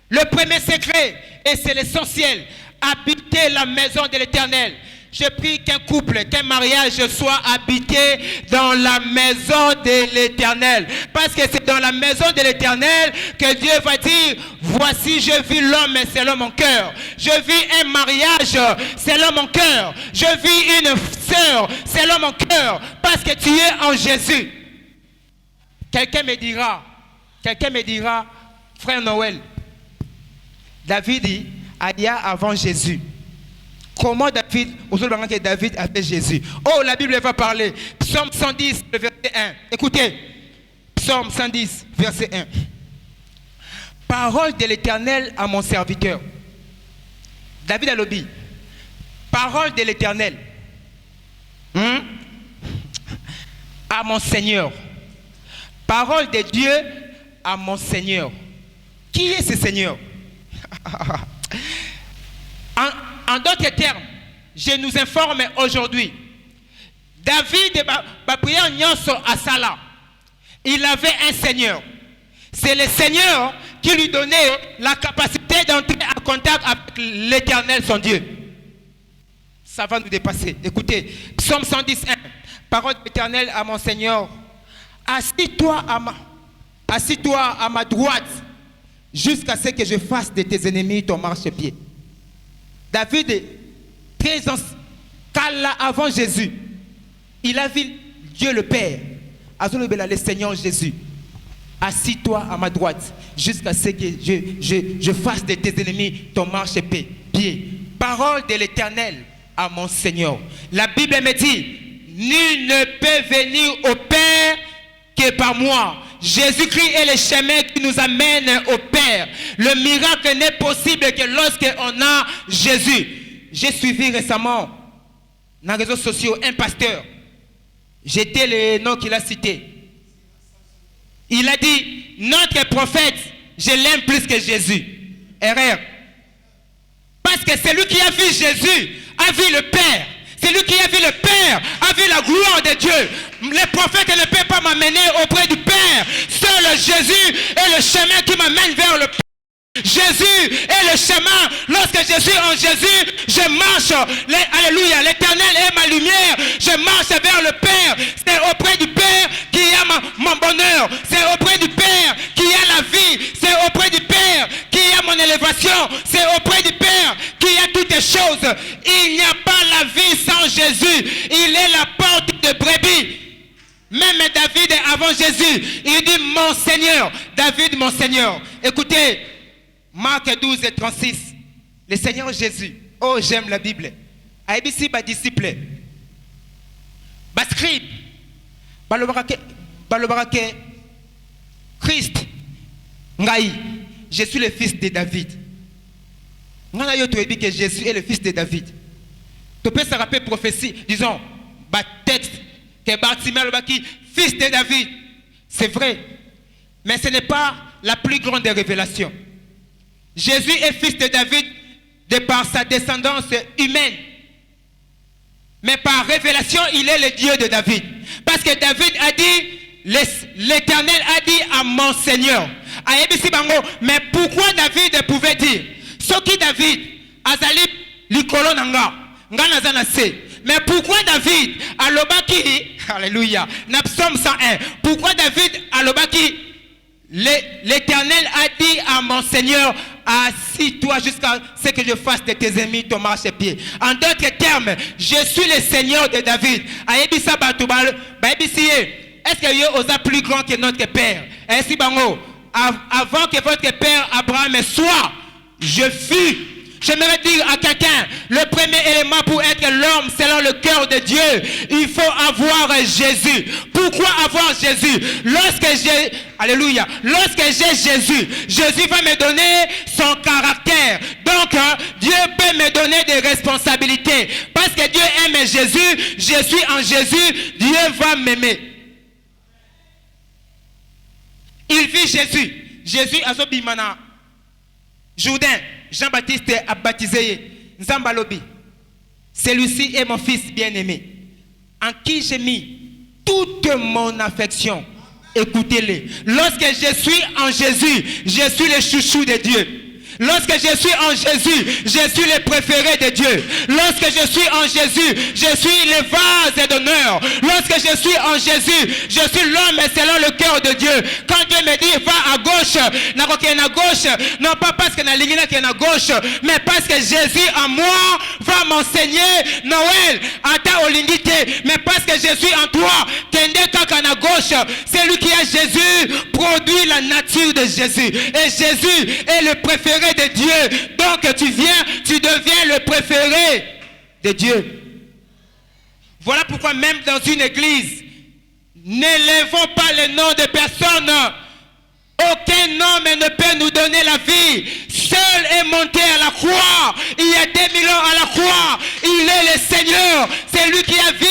Le premier secret, et c'est l'essentiel, habiter la maison de l'Éternel. Je prie qu'un couple, qu'un mariage soit habité dans la maison de l'Éternel. Parce que c'est dans la maison de l'Éternel que Dieu va dire, voici je vis l'homme selon mon cœur. Je vis un mariage selon mon cœur. Je vis une sœur selon mon cœur. Parce que tu es en Jésus. Quelqu'un me dira, frère Noël, David dit, Aya avant Jésus. Comment David avait Jésus? Oh, la Bible va parler. Psaume 110, verset 1. Écoutez, Psaume 110, verset 1. Parole de l'Éternel à mon serviteur. David a lobby. Parole de l'Éternel. À mon Seigneur. Parole de Dieu à mon Seigneur. Qui est ce Seigneur? En d'autres termes, je nous informe aujourd'hui. David, il avait un Seigneur. C'est le Seigneur qui lui donnait la capacité d'entrer en contact avec l'Éternel, son Dieu. Ça va nous dépasser. Écoutez, Psaume 110, 1. Parole de l'Éternel à mon Seigneur. assis-toi à ma droite jusqu'à ce que je fasse de tes ennemis ton marchepied. David, très avant Jésus, il a vu Dieu le Père. Le Seigneur Jésus. Assis-toi à ma droite jusqu'à ce que je fasse de tes ennemis ton marchepied. Parole de l'Éternel à mon Seigneur. La Bible me dit, nul ne peut venir au Père que par moi. Jésus-Christ est le chemin qui nous amène au Père. Le miracle n'est possible que lorsqu'on a Jésus. J'ai suivi récemment dans les réseaux sociaux un pasteur. J'étais le nom qu'il a cité. Il a dit, notre prophète, je l'aime plus que Jésus. Erreur. Parce que celui qui a vu Jésus a vu le Père. Celui qui a vu le Père a vu la gloire de Dieu. Les prophètes ne peuvent pas m'amener auprès du Père. Seul Jésus est le chemin qui m'amène vers le Père. Jésus est le chemin. Lorsque je suis en Jésus, je marche. Alléluia. L'Éternel est ma lumière. Je marche vers le Père. C'est auprès du Père qu'il y a mon bonheur. C'est auprès du Père qu'il y a la vie. C'est auprès du Père qu'il y a mon élévation. C'est auprès du Père qu'il y a toutes les choses. Il n'y a pas la vie sans Jésus. Il est la porte de brebis. Même David avant Jésus, il dit mon Seigneur. David mon Seigneur. Écoutez, Marc 12 et 36. Le Seigneur Jésus. Oh, j'aime la Bible. Aïbisi, ba disciple. Ba scribe. Balobarake. Christ. Ngaï. Je suis le fils de David. Ngana yo dit que Jésus est le fils de David. Tu peux se rappeler prophétie. Disons, ba texte. Que Bartimée le baki, fils de David. C'est vrai. Mais ce n'est pas la plus grande des révélations. Jésus est fils de David de par sa descendance humaine. Mais par révélation, il est le Dieu de David. Parce que David a dit, l'Éternel a dit à mon Seigneur. Mais pourquoi David pouvait dire, ce qui David, Azali, Likolo Nanga, Ngana se. Mais pourquoi David, à l'Obaki, alléluia, Psaume 101, pourquoi David, à l'Obaki, l'Éternel a dit à mon Seigneur, assis-toi jusqu'à ce que je fasse de tes ennemis ton marchepied. En d'autres termes, je suis le Seigneur de David. Est-ce qu'il y a plus grand que notre Père? Avant que votre Père Abraham soit, je fus. J'aimerais dire à quelqu'un, le premier élément pour être l'homme selon le cœur de Dieu, il faut avoir Jésus. Pourquoi avoir Jésus? Alléluia, lorsque j'ai Jésus, Jésus va me donner son caractère. Donc, Dieu peut me donner des responsabilités. Parce que Dieu aime Jésus, je suis en Jésus, Dieu va m'aimer. Il vit Jésus. Jésus a son bimana. Jourdain, Jean-Baptiste a baptisé Nzambalobi. Celui-ci est mon fils bien-aimé, en qui j'ai mis toute mon affection. Écoutez-les. Lorsque je suis en Jésus, je suis le chouchou de Dieu. Lorsque je suis en Jésus, je suis le préféré de Dieu. Lorsque je suis en Jésus, je suis le vase d'honneur. Lorsque je suis en Jésus, je suis l'homme selon le cœur de Dieu. Quand Dieu me dit va à gauche, non pas parce que na lingina qui est à gauche, mais parce que Jésus en moi va m'enseigner Noël ata olingite, mais parce que je suis en toi, kende kaka na gauche. Celui qui a Jésus produit la nature de Jésus. Et Jésus est le préféré de Dieu. Donc tu deviens le préféré de Dieu. Voilà pourquoi même dans une église, n'élevons pas le nom de personne. Aucun homme ne peut nous donner la vie. Seul est monté à la croix. Il y a 2000 ans à la croix. Il est le Seigneur. C'est lui qui a vu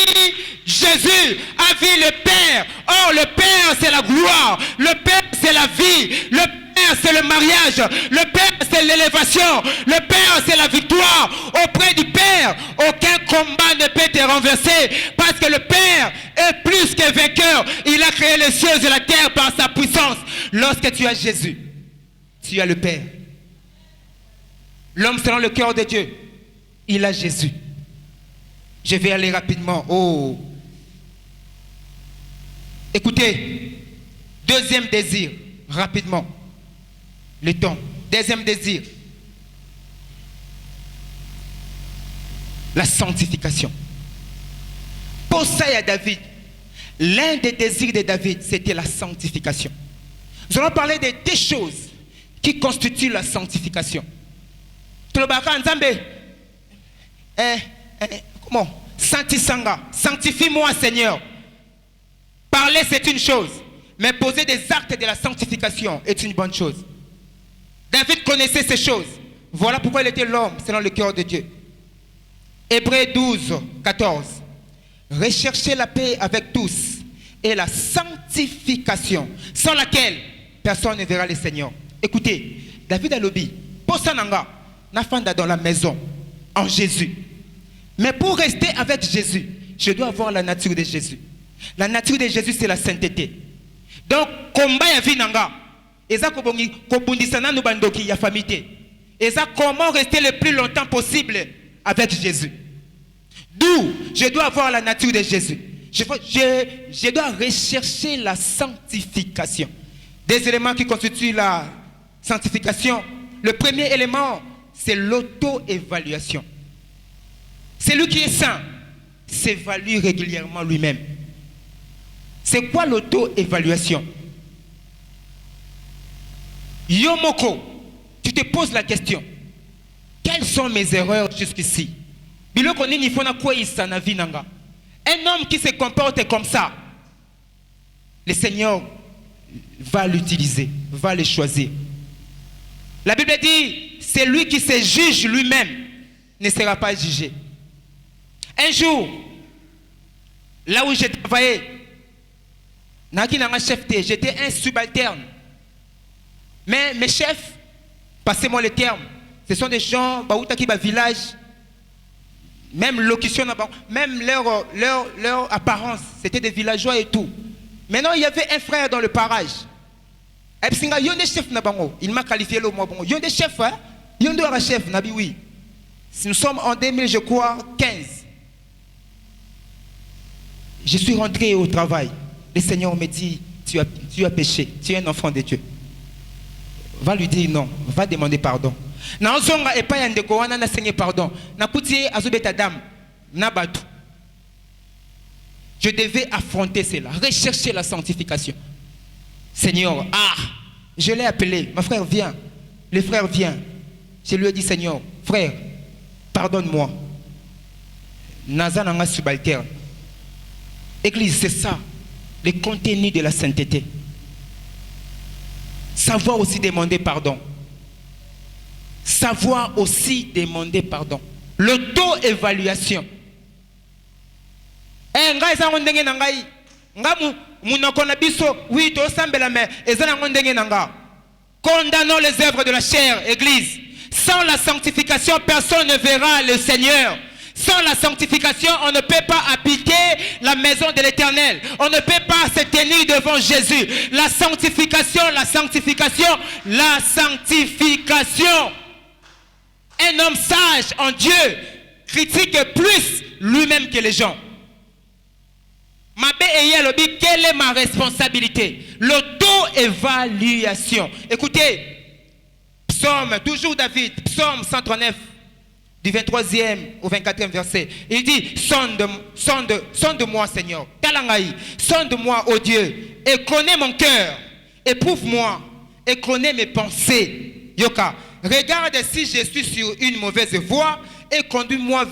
Jésus, a vu le Père. Or le Père c'est la gloire. Le Père c'est la vie. Le Père c'est le mariage. Le Père c'est l'élévation. Le Père c'est la victoire. Auprès du Père, aucun combat ne peut te renverser. Parce que le Père est plus que vainqueur. Il a créé les cieux et la terre par sa puissance. Lorsque tu as Jésus, tu as le Père. L'homme selon le cœur de Dieu, il a Jésus. Je vais aller rapidement. Oh. Écoutez. Deuxième désir, rapidement. Le temps. Deuxième désir. La sanctification. Pour ça, il y a David. L'un des désirs de David, c'était la sanctification. Nous allons parler de deux choses qui constituent la sanctification. Comment? Sanctifie-moi, Seigneur. Parler, c'est une chose. Mais poser des actes de la sanctification est une bonne chose. David connaissait ces choses. Voilà pourquoi il était l'homme selon le cœur de Dieu. Hébreux 12, 14. Recherchez la paix avec tous et la sanctification, sans laquelle personne ne verra le Seigneur. Écoutez, David a lobby. Pour ça, n'afanda dans la maison en Jésus. Mais pour rester avec Jésus, je dois avoir la nature de Jésus. La nature de Jésus, c'est la sainteté. Donc, combat ya vinanga. Eza kobundisana nu bandoki ya famille. Eza comment rester le plus longtemps possible avec Jésus. D'où je dois avoir la nature de Jésus. Je dois rechercher la sanctification. Des éléments qui constituent la sanctification. Le premier élément, c'est l'auto-évaluation. Celui qui est saint s'évalue régulièrement lui-même. C'est quoi l'auto-évaluation? Yomoko, tu te poses la question. Quelles sont mes erreurs jusqu'ici? Un homme qui se comporte comme ça, le Seigneur va l'utiliser, va le choisir. La Bible dit, c'est lui qui se juge lui-même ne sera pas jugé. Un jour, là où j'ai travaillé, j'étais un subalterne. Mais mes chefs, passez-moi le terme, ce sont des gens qui sont village, même locution, même leur apparence, c'était des villageois et tout. Maintenant, il y avait un frère dans le parage. Il m'a qualifié le mot. Il y a des chefs, il y a des chefs, oui. Nous sommes en 2000, je crois, 15. Je suis rentré au travail. Le Seigneur me dit, tu as péché, tu es un enfant de Dieu. Va lui dire non, va demander pardon. Pardon. Je devais affronter cela, rechercher la sanctification. Seigneur, je l'ai appelé, mon frère vient. Le frère vient. Je lui ai dit, Seigneur, frère, pardonne-moi. Nazananga subalterne. Église, c'est ça, le contenu de la sainteté. Savoir aussi demander pardon. Savoir aussi demander pardon. L'auto-évaluation. Condamnons les œuvres de la chair, Église. Sans la sanctification, personne ne verra le Seigneur. Sans la sanctification, on ne peut pas habiter la maison de l'Éternel. On ne peut pas se tenir devant Jésus. La sanctification, la sanctification, la sanctification. Un homme sage en Dieu critique plus lui-même que les gens. Quelle est ma responsabilité? L'auto-évaluation. Écoutez, psaume, toujours David, psaume 139, du 23e au 24e verset. Il dit, sonde-moi Seigneur, sonde-moi, ô Dieu, et connais mon cœur, éprouve-moi, et connais mes pensées. Yoka, regarde si je suis sur une mauvaise voie, et conduis-moi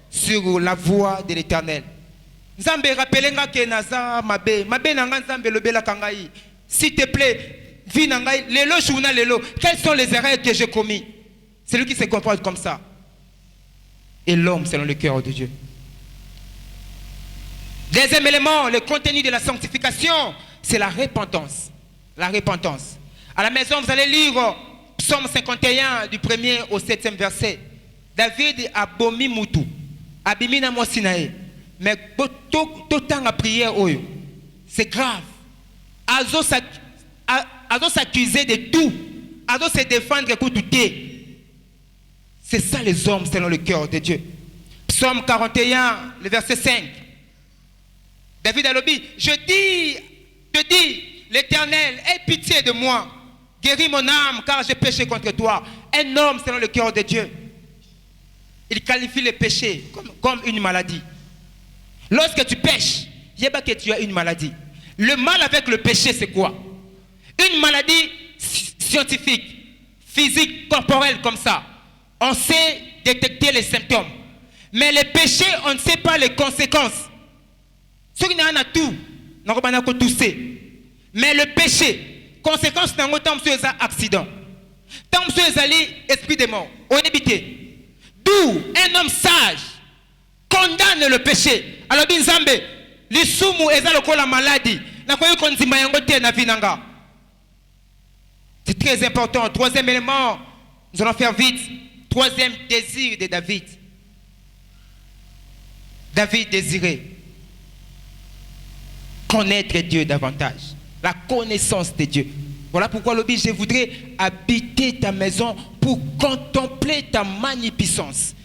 sur la voie de l'Éternel. Nzambe rappelenga ke naza mabe nanga nzambe lobela kangai. S'il te plaît, vis nangai lelo journal lelo. Quelles sont les erreurs que j'ai commis? C'est lui qui se comporte comme ça. Et l'homme selon le cœur de Dieu. Deuxième élément, le contenu de la sanctification, c'est la repentance. La repentance. À la maison, vous allez lire Psaume 51 du 1er au 7e verset. David a bomi mutu, abimina mosinae. Mais tout temps à prière, c'est grave. Azo s'accuser de tout. Azo se défendre pour tout. C'est ça les hommes selon le cœur de Dieu. Psaume 41, le verset 5. David a dit, je dis, l'Éternel, aie pitié de moi. Guéris mon âme, car j'ai péché contre toi. Un homme selon le cœur de Dieu. Il qualifie le péché comme une maladie. Lorsque tu pêches, il n'y a pas que tu as une maladie. Le mal avec le péché, c'est quoi? Une maladie scientifique, physique, corporelle comme ça. On sait détecter les symptômes. Mais le péché, on ne sait pas les conséquences. Ce qui n'a rien à tout, on n'a pas tousser. Mais le péché, conséquence d'un autant monsieur accident. Tant monsieur esprit de mort, on évite. D'où un homme sage condamne le péché. Alors dit Nzambe, les soumou ezaloko la maladie. Na koyo konzima yango te na vinanga. C'est très important. Troisième élément, nous allons faire vite. Troisième désir de David. David désirait connaître Dieu davantage. La connaissance de Dieu. Voilà pourquoi l'objet, je voudrais habiter ta maison pour contempler ta magnificence.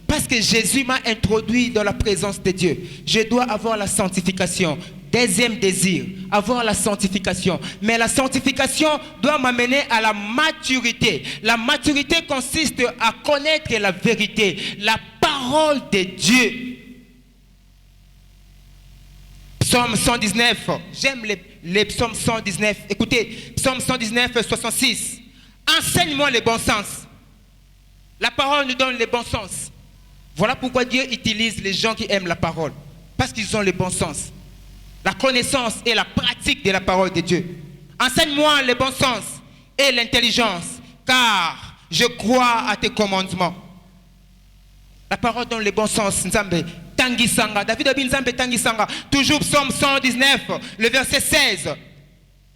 Parce que Jésus m'a introduit dans la présence de Dieu. Je dois avoir la sanctification. Deuxième désir, avoir la sanctification. Mais la sanctification doit m'amener à la maturité. La maturité consiste à connaître la vérité, la parole de Dieu. Psaume 119, j'aime les psaumes 119. Écoutez, psaume 119, 66. Enseigne-moi le bon sens. La parole nous donne le bon sens. Voilà pourquoi Dieu utilise les gens qui aiment la parole. Parce qu'ils ont le bon sens. La connaissance et la pratique de la parole de Dieu. Enseigne-moi le bon sens et l'intelligence, car je crois à tes commandements. La parole donne le bon sens. Nzambe Tangisanga. David a dit Nzambe Tangisanga. Toujours psaume 119, le verset 16.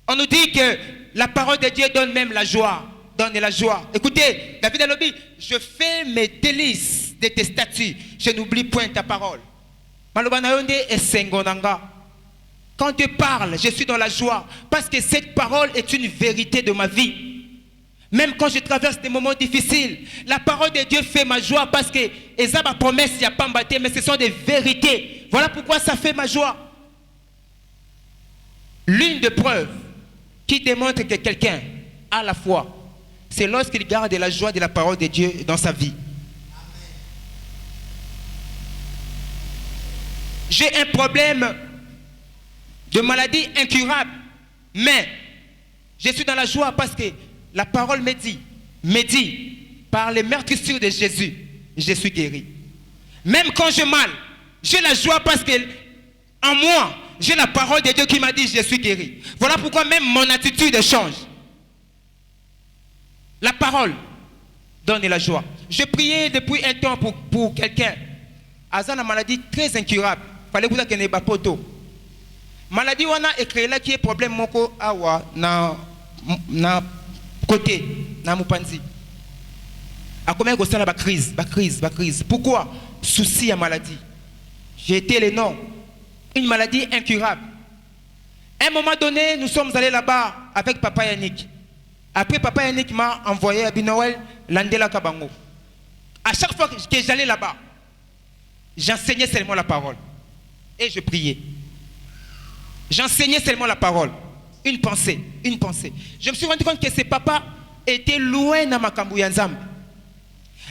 On nous dit que la parole de Dieu donne même la joie. Donne la joie. Écoutez, David a dit, je fais mes délices de tes statuts. Je n'oublie point ta parole. Quand Dieu parle, je suis dans la joie. Parce que cette parole est une vérité de ma vie. Même quand je traverse des moments difficiles, la parole de Dieu fait ma joie. Parce que ça ma promesse, il n'y a pas mbatté, mais ce sont des vérités. Voilà pourquoi ça fait ma joie. L'une des preuves qui démontre que quelqu'un a la foi, c'est lorsqu'il garde la joie de la parole de Dieu dans sa vie. J'ai un problème de maladie incurable, mais je suis dans la joie parce que la parole me dit, par les meurtrissures de Jésus, je suis guéri. Même quand j'ai mal, j'ai la joie parce que en moi, j'ai la parole de Dieu qui m'a dit, je suis guéri. Voilà pourquoi même mon attitude change. La parole donne la joie. Je priais depuis un temps pour quelqu'un. Azan a maladie très incurable. Fallait que vous ayez pas poto. Maladie on a écrit là qui est problème moko awa na côté na mupanzi. A combien que ça la crise. Pourquoi? Souci à maladie. J'ai été le nom. Une maladie incurable. À un moment donné, nous sommes allés là-bas avec Papa Yannick. Après, Papa Yannick m'a envoyé à Binoël, Landela Kabango. À chaque fois que j'allais là-bas, j'enseignais seulement la parole. Et je priais. J'enseignais seulement la parole. Une pensée. Je me suis rendu compte que ce papa était loin dans ma Kambouyanzam.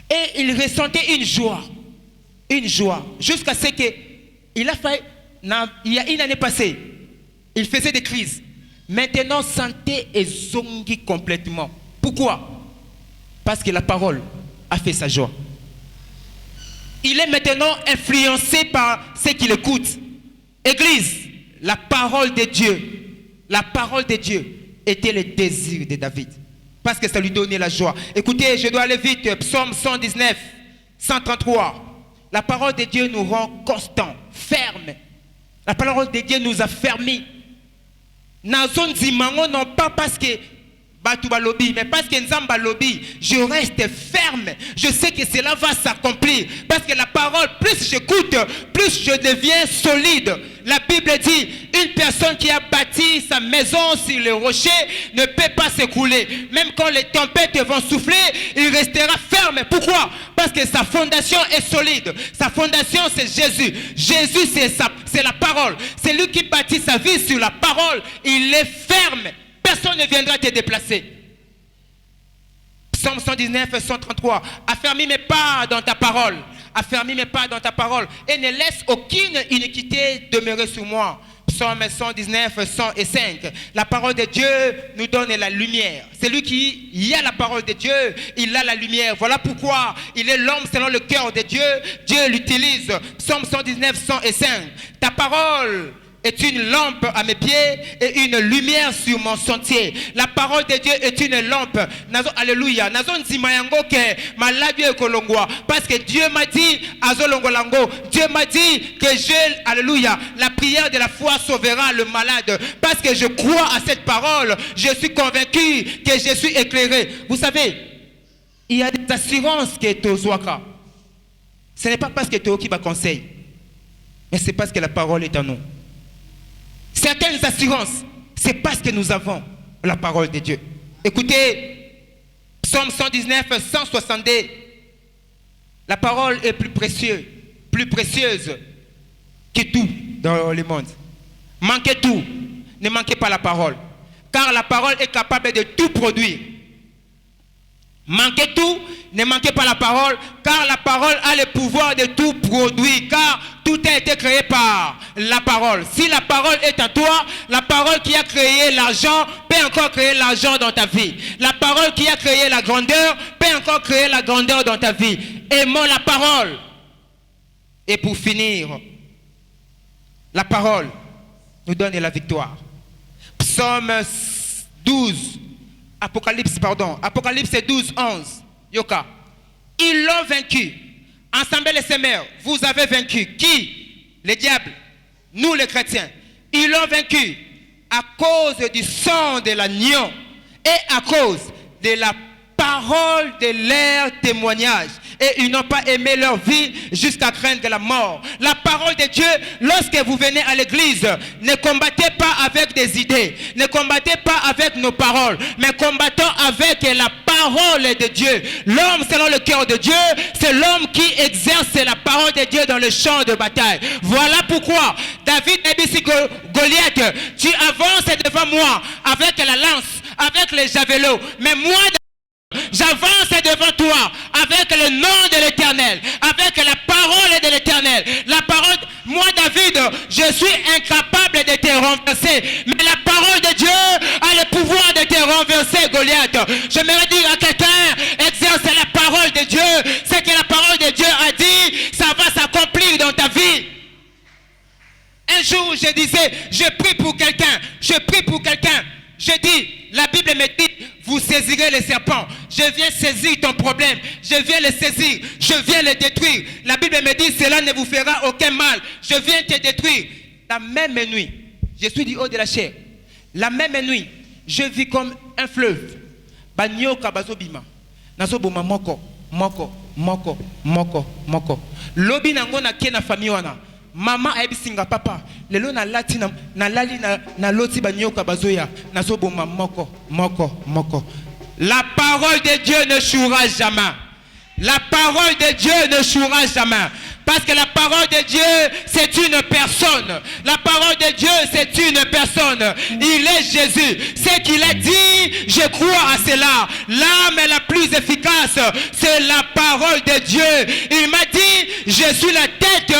Et il ressentait une joie. Jusqu'à ce qu'il a fait, il y a une année passée, il faisait des crises. Maintenant, santé est zongi complètement. Pourquoi? Parce que la parole a fait sa joie. Il est maintenant influencé par ce qu'il écoute. Église, la parole de Dieu était le désir de David. Parce que ça lui donnait la joie. Écoutez, je dois aller vite. Psaume 119, 133. La parole de Dieu nous rend constants, fermes. La parole de Dieu nous a fermis. Non pas parce que mais parce que Nzamba lobby, je reste ferme. Je sais que cela va s'accomplir. Parce que la parole, plus j'écoute, plus je deviens solide. La Bible dit, une personne qui a bâti sa maison sur le rocher ne peut pas s'écrouler. Même quand les tempêtes vont souffler, il restera ferme. Pourquoi? Parce Parce que sa fondation est solide. Sa fondation, c'est Jésus. Jésus, c'est la parole. C'est lui qui bâtit sa vie sur la parole. Il est ferme. Personne ne viendra te déplacer. Psaume 119, 133. Affermis mes pas dans ta parole. Affermis mes pas dans ta parole. Et ne laisse aucune iniquité demeurer sur moi. Psaume 119, 105. La parole de Dieu nous donne la lumière. Celui qui y a la parole de Dieu, il a la lumière. Voilà pourquoi il est l'homme selon le cœur de Dieu. Dieu l'utilise. Psaume 119, 105. Ta parole est une lampe à mes pieds et une lumière sur mon sentier. La parole de Dieu est une lampe. Alléluia. Parce que Dieu m'a dit, Dieu m'a dit que alléluia, la prière de la foi sauvera le malade. Parce que je crois à cette parole, je suis convaincu que je suis éclairé. Vous savez, il y a des assurances que tu as. Ce n'est pas parce que tu as qui va conseil, mais c'est parce que la parole est en nous. Certaines assurances, c'est parce que nous avons la parole de Dieu. Écoutez, Psaume 119, 162. La parole est plus précieuse que tout dans le monde. Manquez tout, ne manquez pas la parole. Car la parole est capable de tout produire. Manquez tout, ne manquez pas la parole, car la parole a le pouvoir de tout produire, car tout a été créé par la parole. Si la parole est en toi, la parole qui a créé l'argent peut encore créer l'argent dans ta vie. La parole qui a créé la grandeur peut encore créer la grandeur dans ta vie. Aimons la parole. Et pour finir, la parole nous donne la victoire. Psaume 12. Apocalypse 12, 11. Yoka. Ils l'ont vaincu. Ensemble les semeurs, vous avez vaincu. Qui? Les diables. Nous les chrétiens. Ils l'ont vaincu à cause du sang de l'agneau et à cause de la parole de leur témoignage. Et ils n'ont pas aimé leur vie jusqu'à craindre la mort. La parole de Dieu, lorsque vous venez à l'église, ne combattez pas avec des idées, ne combattez pas avec nos paroles, mais combattons avec la parole de Dieu. L'homme selon le cœur de Dieu, c'est l'homme qui exerce la parole de Dieu dans le champ de bataille. Voilà pourquoi David a dit Goliath, tu avances devant moi avec la lance, avec les javelots, mais moi j'avance devant toi avec le nom de l'Éternel, avec la parole de l'Éternel. La parole, moi David, je suis incapable de te renverser, mais la parole de Dieu a le pouvoir de te renverser, Goliath. J'aimerais dire à quelqu'un, exerce la parole de Dieu. Ce que la parole de Dieu a dit, ça va s'accomplir dans ta vie. Un jour, je disais, je prie pour quelqu'un, je dis, la Bible me dit, vous saisirez les serpents. Je viens saisir ton problème. Je viens le saisir. Je viens le détruire. La Bible me dit, cela ne vous fera aucun mal. Je viens te détruire. La même nuit, je suis du haut de la chair. La même nuit, je vis comme un fleuve. Banyoka bazobima. Nazoboma moko. Lobi nango na ke na famille wana. Maman a ebisinga papa. Lelo na lati na lali na loti banyoka bazoya. Nazoboma moko. La parole de Dieu ne chouera jamais. La parole de Dieu ne chouera jamais. Parce que la parole de Dieu, c'est une personne. La parole de Dieu, c'est une personne. Il est Jésus. Ce qu'il a dit, je crois à cela. L'arme la plus efficace, c'est la parole de Dieu. Il m'a dit, je suis la tête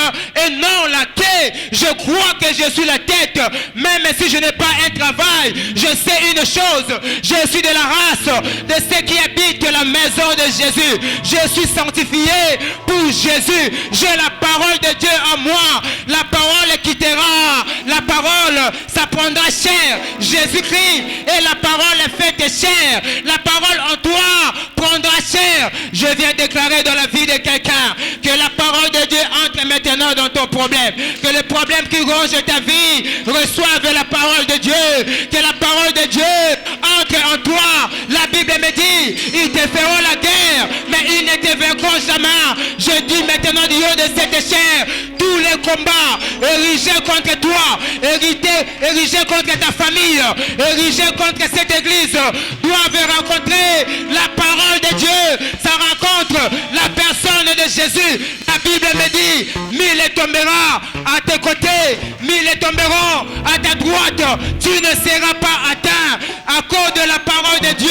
et non la queue. Je crois que je suis la tête. Même si je n'ai pas un travail, je sais une chose. Je suis de la race de ceux qui habitent la maison de Jésus. Je suis sanctifié pour Jésus. J'ai la parole de Dieu en moi. La parole quittera. La parole, ça prendra chair. Jésus-Christ et la parole est faite chair. La parole en toi prendra chair. Je viens déclarer dans la vie de quelqu'un que la parole de Dieu entre maintenant dans ton problème. Que le problème qui ronge ta vie reçoive la parole de Dieu. Que la parole de Dieu entre en toi. La Bible me dit, ils te feront la guerre, mais ils ne te vaincront jamais. Je dis maintenant du haut de cette chair, tous les combats érigés contre toi, érigés contre ta famille, érigés contre cette église, doivent rencontrer la parole de Dieu. Ça rencontre la personne tombera à tes côtés, 1000 tomberont à ta droite, tu ne seras pas atteint. À cause de la parole de Dieu,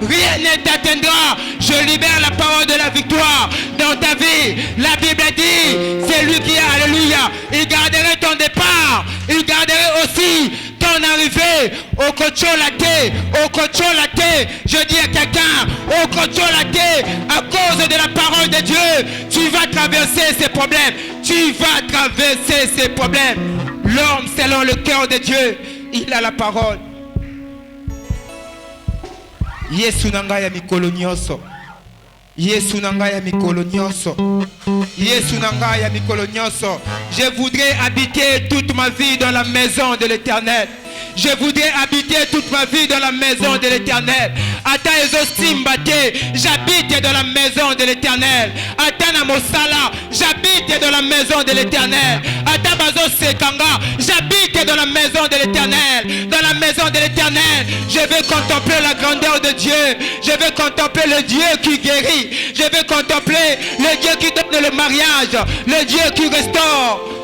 rien ne t'atteindra. Je libère la parole de la victoire dans ta vie. La Bible dit, c'est lui qui a, alléluia, il garderait ton départ, il garderait aussi ton arrivée. Au Kocholate, au Kocholate, je dis à quelqu'un, au Kocholate, à cause de la parole de Dieu, tu vas traverser ces problèmes. Tu vas traverser ces problèmes. L'homme, selon le cœur de Dieu, il a la parole. Yesu nanga ya mikolo nyonso. Yesu nanga ya mikolo nyonso. Yesu nanga ya mikolo nyonso. Je voudrais habiter toute ma vie dans la maison de l'Éternel. Je voudrais habiter toute ma vie dans la maison de l'Éternel. Ata ezosimbate, j'habite dans la maison de l'Éternel. Ata na mosala, j'habite dans la maison de l'Éternel. Ata bazo sekanga, j'habite dans la maison de l'Éternel. Dans la maison de l'Éternel, je vais contempler la grandeur de Dieu. Je vais contempler le Dieu qui guérit. Je vais contempler le Dieu qui donne le mariage, le Dieu qui restaure.